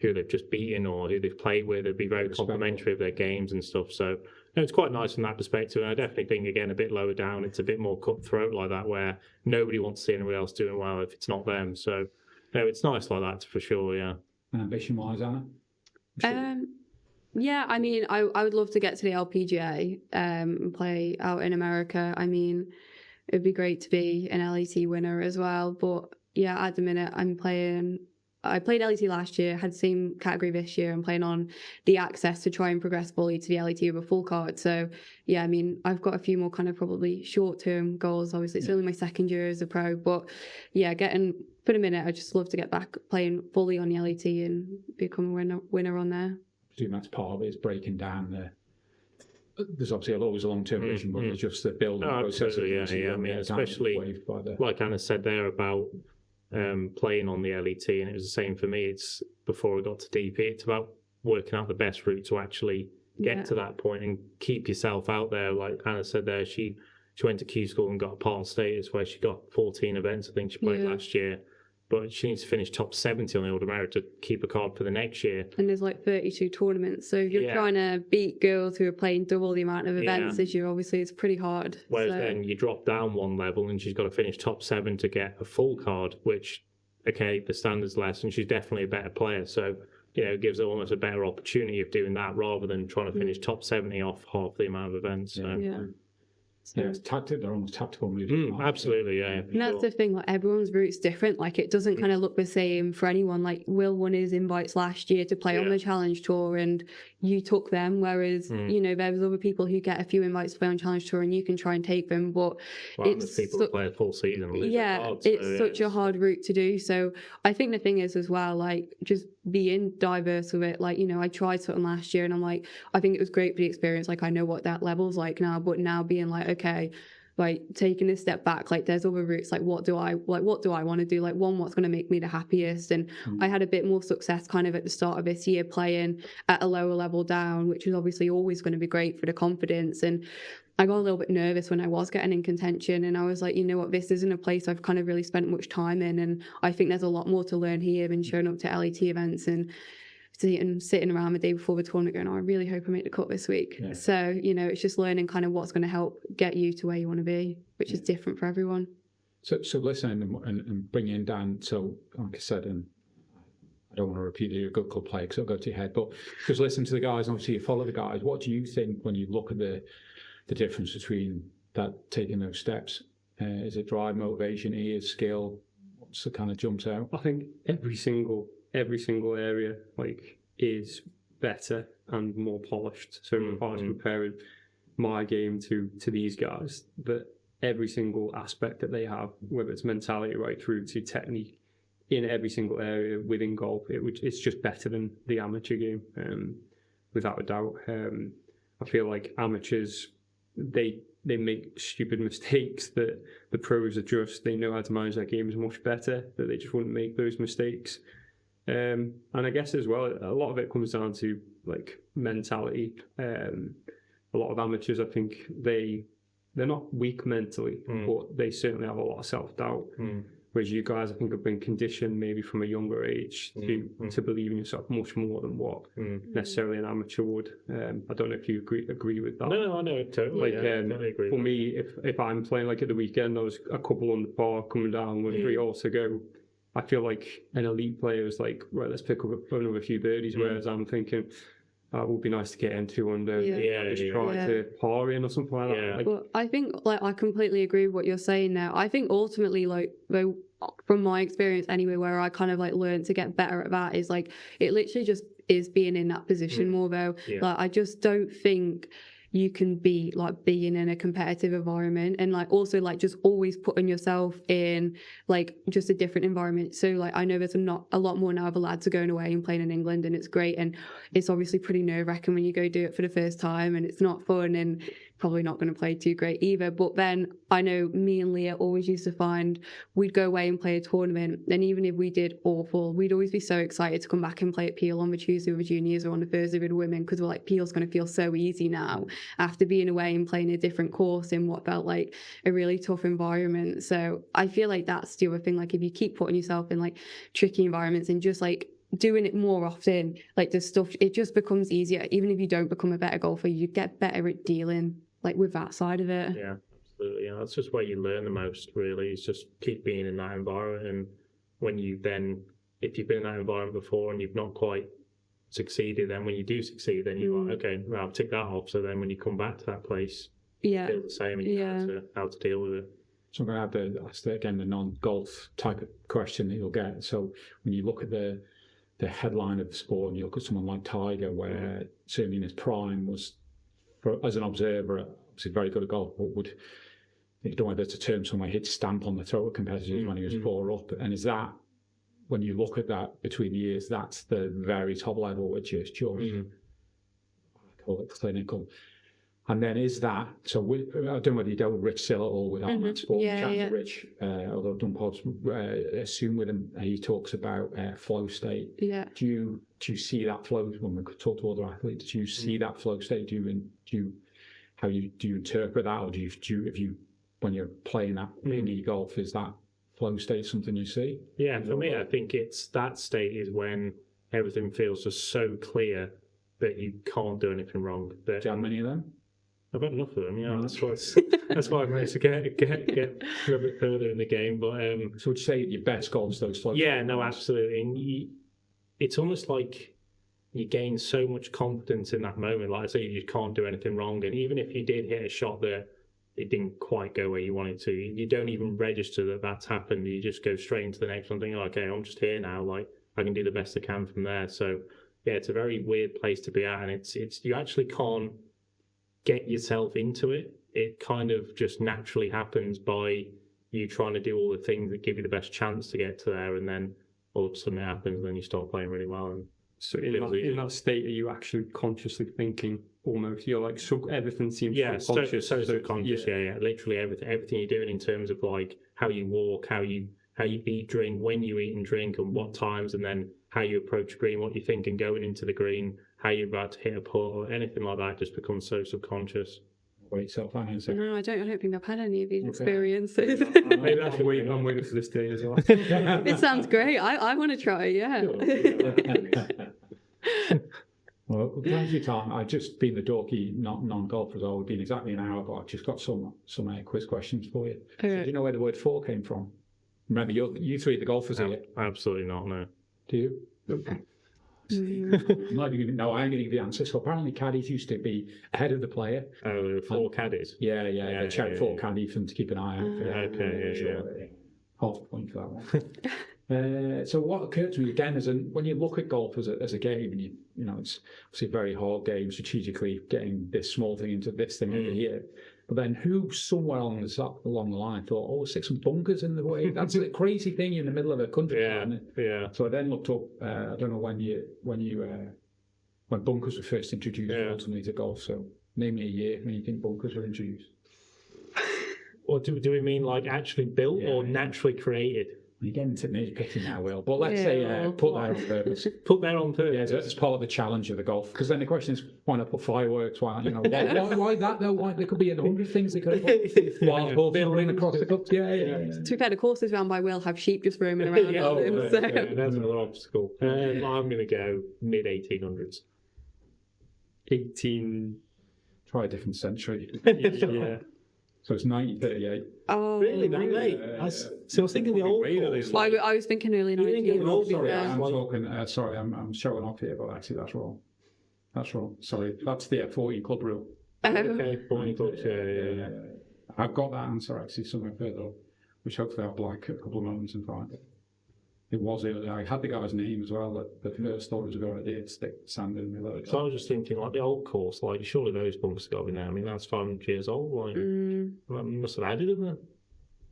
who they've just beaten or who they've played with, they'd be very complimentary of their games and stuff. So it's quite nice from that perspective. And I definitely think, again, a bit lower down, it's a bit more cutthroat like that, where nobody wants to see anybody else doing well if it's not them. So it's nice like that for sure. Yeah. And ambition-wise, Anna? Yeah, I mean, I would love to get to the LPGA and play out in America. I mean, it'd be great to be an LET winner as well. But yeah, at the minute, I played LET last year, had the same category this year. I'm playing on the access to try and progress fully to the LET with a full card. So yeah, I mean, I've got a few more kind of probably short-term goals. Obviously, it's only my second year as a pro, but yeah, for the minute, I just love to get back playing fully on the LET and become a winner on there. I presume that's part of it, is breaking down there's obviously always a long-term vision, but there's just the building process. Absolutely, yeah. I mean, especially like Anna said there about playing on the LET, and it was the same for me. It's before I got to DP, it's about working out the best route to actually get to that point and keep yourself out there. Like Anna said there, she went to Q school and got a part status where she got 14 events, I think she played last year, but she needs to finish top 70 on the Old America to keep a card for the next year. And there's like 32 tournaments, so if you're trying to beat girls who are playing double the amount of events as you, obviously it's pretty hard. Whereas then you drop down one level and she's got to finish top 7 to get a full card, which, okay, the standard's less, and she's definitely a better player. So, it gives her almost a better opportunity of doing that rather than trying to finish top 70 off half the amount of events. So. Yeah. It's tactic. They're almost tactical moves. Absolutely, yeah. And that's the thing. Like everyone's route's different. Like it doesn't kind of look the same for anyone. Like Will won his invites last year to play on the Challenge Tour, and you took them. Whereas there was other people who get a few invites to play on Challenge Tour, and you can try and take them. But it's people who play a full season. It's such a hard route to do. So I think the thing is as well, like just being diverse with it. Like I tried something last year, and I'm like, I think it was great for the experience. Like I know what that level's like now, but now being like, okay, like taking a step back, like there's other routes, like what do I want to do, like what's going to make me the happiest. And I had a bit more success kind of at the start of this year playing at a lower level down, which is obviously always going to be great for the confidence. And I got a little bit nervous when I was getting in contention, and I was like, you know what, this isn't a place I've kind of really spent much time in, and I think there's a lot more to learn here than showing up to LET events and sitting around the day before the tournament going, I really hope I make the cut this week. Yeah. So, it's just learning kind of what's going to help get you to where you want to be, which is different for everyone. So listening and bringing in Dan, so like I said, and I don't want to repeat that you're a good club player because it'll go to your head, but just listen to the guys, obviously you follow the guys. What do you think when you look at the difference between that taking those steps? Is it drive, motivation, ears, skill? What's the kind of jumps out? I think every single area is better and more polished. So more polished comparing my game to these guys, that every single aspect that they have, whether it's mentality right through to technique, in every single area within golf, it's just better than the amateur game, without a doubt. I feel like amateurs, they make stupid mistakes that the pros they know how to manage their games much better, that they just wouldn't make those mistakes. And I guess as well, a lot of it comes down to like mentality. A lot of amateurs, I think they're not weak mentally, but they certainly have a lot of self-doubt. Whereas you guys, I think, have been conditioned maybe from a younger age to believe in yourself much more than what necessarily an amateur would. I don't know if you agree with that. No, I know, totally. Like, totally agree. For me, if I'm playing like at the weekend, I was a couple on the par coming down with 3 holes to go. I feel like an elite player is like, right, let's pick up another few birdies. Whereas I'm thinking, it would be nice to get in 2 under. Just try to par in or something like that. Like, well, I think I completely agree with what you're saying now. I think ultimately, though, from my experience anyway, where I kind of learned to get better at that is it literally just is being in that position more though. I just don't think you can be being in a competitive environment and also just always putting yourself in just a different environment. So I know there's not a lot more now of the lads are going away and playing in England, and it's great, and it's obviously pretty nerve-wracking when you go do it for the first time, and it's not fun and probably not going to play too great either. But then I know me and Leah always used to find we'd go away and play a tournament, and even if we did awful, we'd always be so excited to come back and play at Peel on the Tuesday with the juniors or on the Thursday with the women, because we're like, Peel's going to feel so easy now after being away and playing a different course in what felt like a really tough environment. So I feel like that's the other thing, if you keep putting yourself in tricky environments and just doing it more often, the stuff, it just becomes easier. Even if you don't become a better golfer, you get better at dealing with that side of it. Yeah, absolutely. Yeah, that's just where you learn the most, really. It's just keep being in that environment. And when you then, if you've been in that environment before and you've not quite succeeded, then when you do succeed, then you're like, okay, well, I'll tick that off. So then when you come back to that place, you feel the same and you know how to deal with it. So I'm going to ask again the non-golf type of question that you'll get. So when you look at the headline of the sport and you look at someone like Tiger, where certainly in his prime was, as an observer, obviously very good at golf, but would, I don't know whether it's a term somewhere, hit stamp on the throat of competitors when he was 4 up. And is that, when you look at that between the years, that's the very top level, which is just, I call it clinical. And then is that, so I don't know whether you dealt with Rich Sill at all with that sport, Rich, although I've done pods, assume with him, he talks about flow state. Yeah. Do you see that flow, when we talk to other athletes, do you see that flow state? Do you interpret that, or do you when you're playing that mini golf, is that flow state something you see? Yeah, for me, I think it's that state is when everything feels just so clear that you can't do anything wrong. Do you have many of them? I've got enough of them, yeah. That's why I managed to get a little bit further in the game. But so would you say your best goals those flow? Yeah, no, absolutely. And it's almost like you gain so much confidence in that moment. Like I say, you just can't do anything wrong. And even if you did hit a shot that it didn't quite go where you wanted to, you don't even register that that's happened. You just go straight into the next one, thinking, okay, I'm just here now. I can do the best I can from there. So yeah, it's a very weird place to be at, and it's you actually can't get yourself into it. It kind of just naturally happens by you trying to do all the things that give you the best chance to get to there, and then all of a sudden it happens, and then you start playing really well. And so in that state, are you actually consciously thinking almost? You're everything seems subconscious. So subconscious. Yeah. Literally everything you're doing in terms of how you walk, how you eat, drink, when you eat and drink, and what times, and then how you approach green, what you're thinking going into the green, how you're about to hit a putt or anything like that, just becomes so subconscious. Wait, self-financing. No, I don't think I've had any of these experiences. I'm waiting for this day as well. It sounds great. I want to try, yeah. Well, thank you, Tom. I've just been the dorky non-golfer as well. We've been exactly an hour, but I've just got some quiz questions for you. So do you know where the word "for" came from? Remember, you three, the golfers here. Absolutely not, no. Do you? Okay. No, I ain't going to give you the answer. So apparently caddies used to be ahead of the player. Oh, 4 caddies? Yeah. They check 4 caddies for them to keep an eye out for. Okay, yeah. Half a point for that one. So what occurred to me again is when you look at golf as a game, and you know it's obviously a very hard game strategically, getting this small thing into this thing over here. But then who somewhere along the line thought, oh, stick some bunkers in the way? That's a crazy thing in the middle of a country. Yeah. So I then looked up. I don't know when bunkers were first introduced ultimately to golf. So name me a year when you think bunkers were introduced. Or do we mean like actually built or naturally created? You're getting to nitpicking now, Will. But let's say put there on purpose. Put there on purpose. Yeah, it's part of the challenge of the golf. Because then the question is, why not put fireworks? Why that though? Why there could be 100 things they could have put. Wild horse running across the cup. Yeah. To be fair, the courses round by Will have sheep just roaming around. So. That's another obstacle. I'm going to go mid 1800s. 18. Try a different century. Yeah. So it's 1938. Oh, Really, that late? So I was thinking the old course. I was thinking early 90s. Oh, Sorry, I'm talking. Sorry, I'm showing off here, but actually that's wrong. That's wrong. Sorry, that's the 40 club rule. Okay, 40 clubs. Yeah. I've got that answer actually somewhere further up, which hopefully I'll like a couple of moments and find it. It was early. I had the guy's name as well. That the first thought was a good idea to stick sand in the middle. So I was just thinking, like the old course, like surely those bunkers got to be now. I mean, that's 500 years old. Like, well, you must have added them then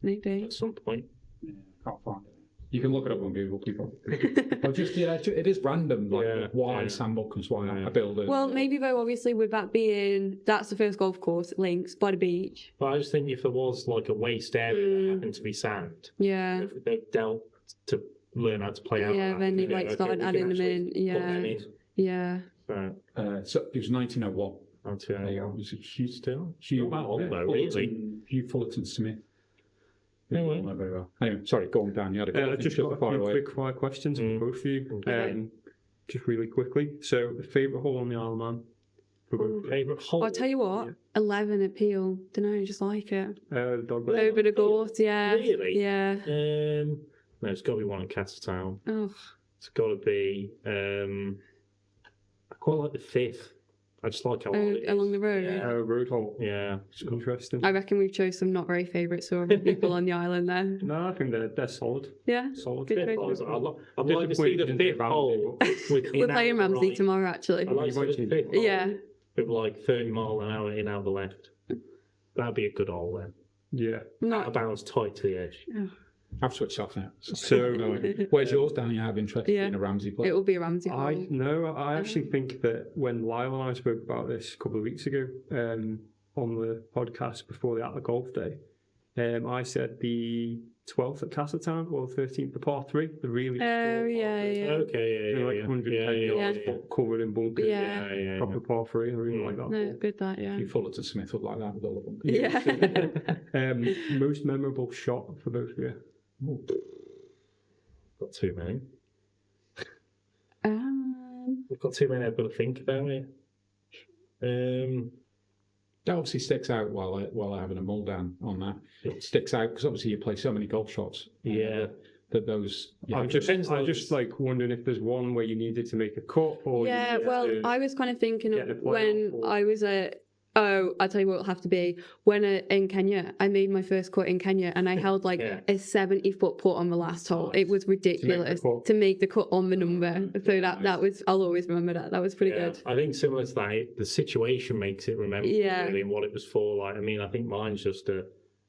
Maybe. at some point. Yeah, can't find it. You can look it up on Google, people. But just it is random. Like why sand bunkers? Why not a builder? Well, maybe though, obviously, with that being that's the first golf course, Links by the beach. But I just think if there was like a waste area that happened to be sand, Yeah. if they dealt to learn how to play out. Yeah, then they started adding them in. Yeah. So So it was 1901. there you go. It was a huge Still, Hugh, not that old though, really. Hugh Fullerton Smith. Yeah, well. Not very well. Anyway, sorry, go on, Dan. You had a I just got a few quick fire questions for both of you. Just really quickly. So, favourite hole on the Isle of Man? For both of you? Favourite hole? I'll tell you what, 11 at Peel. Don't know, just like it. Dog Over the Gort, yeah. Really? Yeah. No, it's got to be one in Castletown. Oh. It's got to be. I quite like the fifth. I just like how old it is. Along the road. road hole. Yeah. Interesting. I reckon we've chose some not very favourite sort of people on the island there. No, I think they're solid. Yeah. Solid. Good I'd choice. like to see the fifth hole. We're playing Ramsey tomorrow, actually. I'd like to see the fifth hole Yeah. with like 30 mile an hour in out the left. That'd be a good hole then. Yeah. Not. Bounce tight to the edge. I've switched off now. So, Where's yours, Danny? I have interest in a Ramsey play. It will be a Ramsey hole. I actually think that when Lyle and I spoke about this a couple of weeks ago on the podcast before the Atlas Golf Day, I said the 12th at Castletown or the 13th, the par 3, the really Oh, yeah. Okay, yeah. like 110 yards but covered in bunkers. Yeah. Proper par 3. I really like that. No, it's good that, yeah. Hugh Fullerton Smith would like that with all of them. Yeah. Most memorable shot for both of you? Got too many. Um, We've got too many I've got to think about it. That obviously sticks out while having a mull down on that. It sticks out because obviously you play so many golf shots. Yeah. That those. Yeah, I'm just like wondering if there's one where you needed to make a cut or. yeah, well, I was kind of thinking get the of play when off or- I was at. Oh, I'll tell you what it'll have to be. When in Kenya, I made my first cut in Kenya and I held like a 70-foot putt on the last hole. It was ridiculous to make the cut on the number. So that was, I'll always remember that. That was pretty good. I think similar to that, the situation makes it remember really and what it was for. Like, I mean, I think mine's just a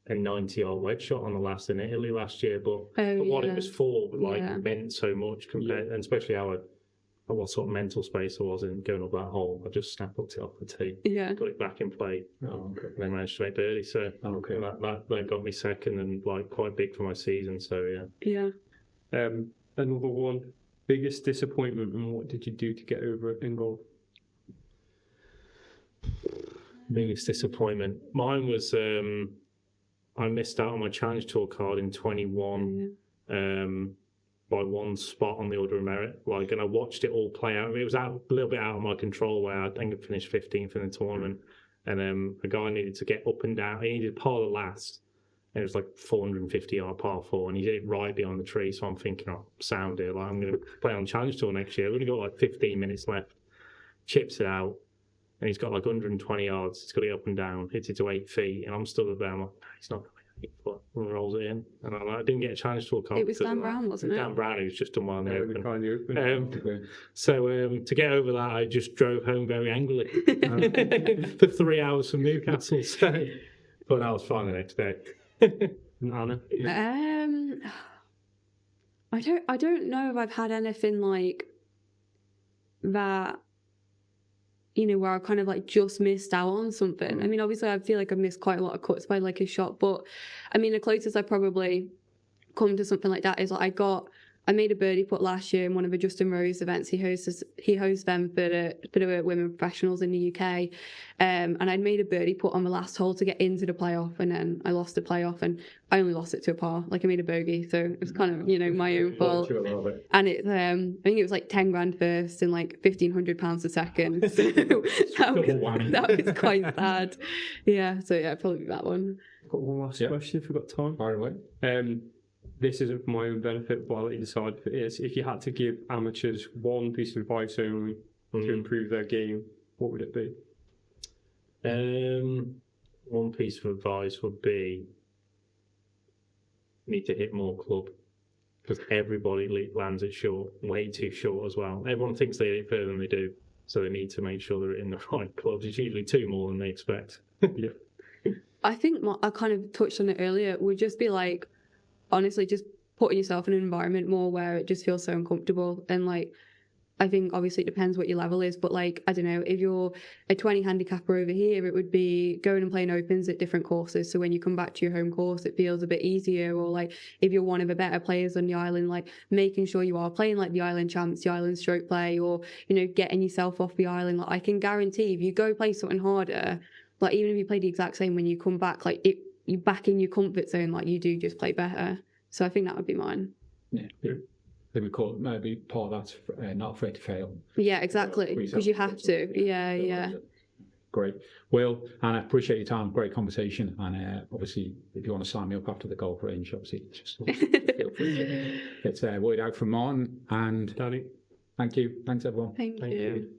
90-yard wedge shot on the last in Italy last year, but what it was for, like, meant so much compared, and especially what sort of mental space I was in going up that hole. I just snap hooked it off the tee, got it back in play, and then managed to make birdie. So that got me second and like quite big for my season. So yeah. Another one, biggest disappointment, and what did you do to get over it in golf? Biggest disappointment. Mine was I missed out on my Challenge Tour card in 21. By one spot on the order of merit, and I watched it all play out. It was a little bit out of my control where I think I finished 15th in the tournament, and a guy needed to get up and down. He needed par the last, and it was like 450-yard par 4, and he did it right behind the tree. So I'm thinking, sound here, like I'm going to play on Challenge Tour next year. I've only got like 15 minutes left. Chips it out, and he's got like 120 yards. He's got it up and down, hits it to 8 feet, and I'm still there. I'm like, he's not going to and rolls it in. And I didn't get a chance to talk. It was Dan Brown, wasn't it? Dan Brown, who's just done well in the open. Kind of open. So to get over that, I just drove home very angrily for 3 hours from Newcastle. So, but I was fine the next day. And Anna? I don't know if I've had anything like that, you know, where I kind of like just missed out on something. I mean, obviously I feel like I've missed quite a lot of cuts by like a shot, but I mean, the closest I probably come to something like that is like I made a birdie putt last year in one of the Justin Rose events. He hosts them for the women professionals in the UK. And I'd made a birdie putt on the last hole to get into the playoff, and then I lost the playoff, and I only lost it to a par. Like, I made a bogey, so it was kind of, you know, my own fault. And it's I think it was like 10 grand first and like £1,500 a second. So that was quite sad. Yeah, so yeah, probably that one. Got one last question if we've got time. Fire away. This isn't for my own benefit, but I'll let you decide if it is. If you had to give amateurs one piece of advice only to improve their game, what would it be? One piece of advice would be need to hit more club, because everybody lands it short, way too short as well. Everyone thinks they hit it further than they do, so they need to make sure they're in the right clubs. It's usually 2 more than they expect. Yeah. I think I kind of touched on it earlier, would just be like, honestly, just putting yourself in an environment more where it just feels so uncomfortable. And like, I think obviously it depends what your level is, but like, I don't know, if you're a 20 handicapper over here, it would be going and playing opens at different courses. So when you come back to your home course, it feels a bit easier. Or like, if you're one of the better players on the island, like making sure you are playing like the island champs, the island stroke play, or, you know, getting yourself off the island. Like, I can guarantee if you go play something harder, like even if you play the exact same, when you come back, like you're back in your comfort zone, like you do just play better. So I think that would be mine. Yeah. I think we call it maybe part of that, not afraid to fail. Yeah, exactly. Because you have to. Yeah. Great. Well, and I appreciate your time. Great conversation. And obviously, if you want to sign me up after the golf range, obviously, just feel free. It's word out from Martin and Danny. Thank you. Thanks, everyone. Thank you.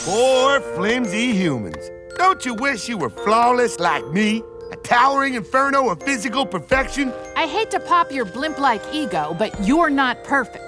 Poor flimsy humans. Don't you wish you were flawless like me? A towering inferno of physical perfection? I hate to pop your blimp-like ego, but you're not perfect.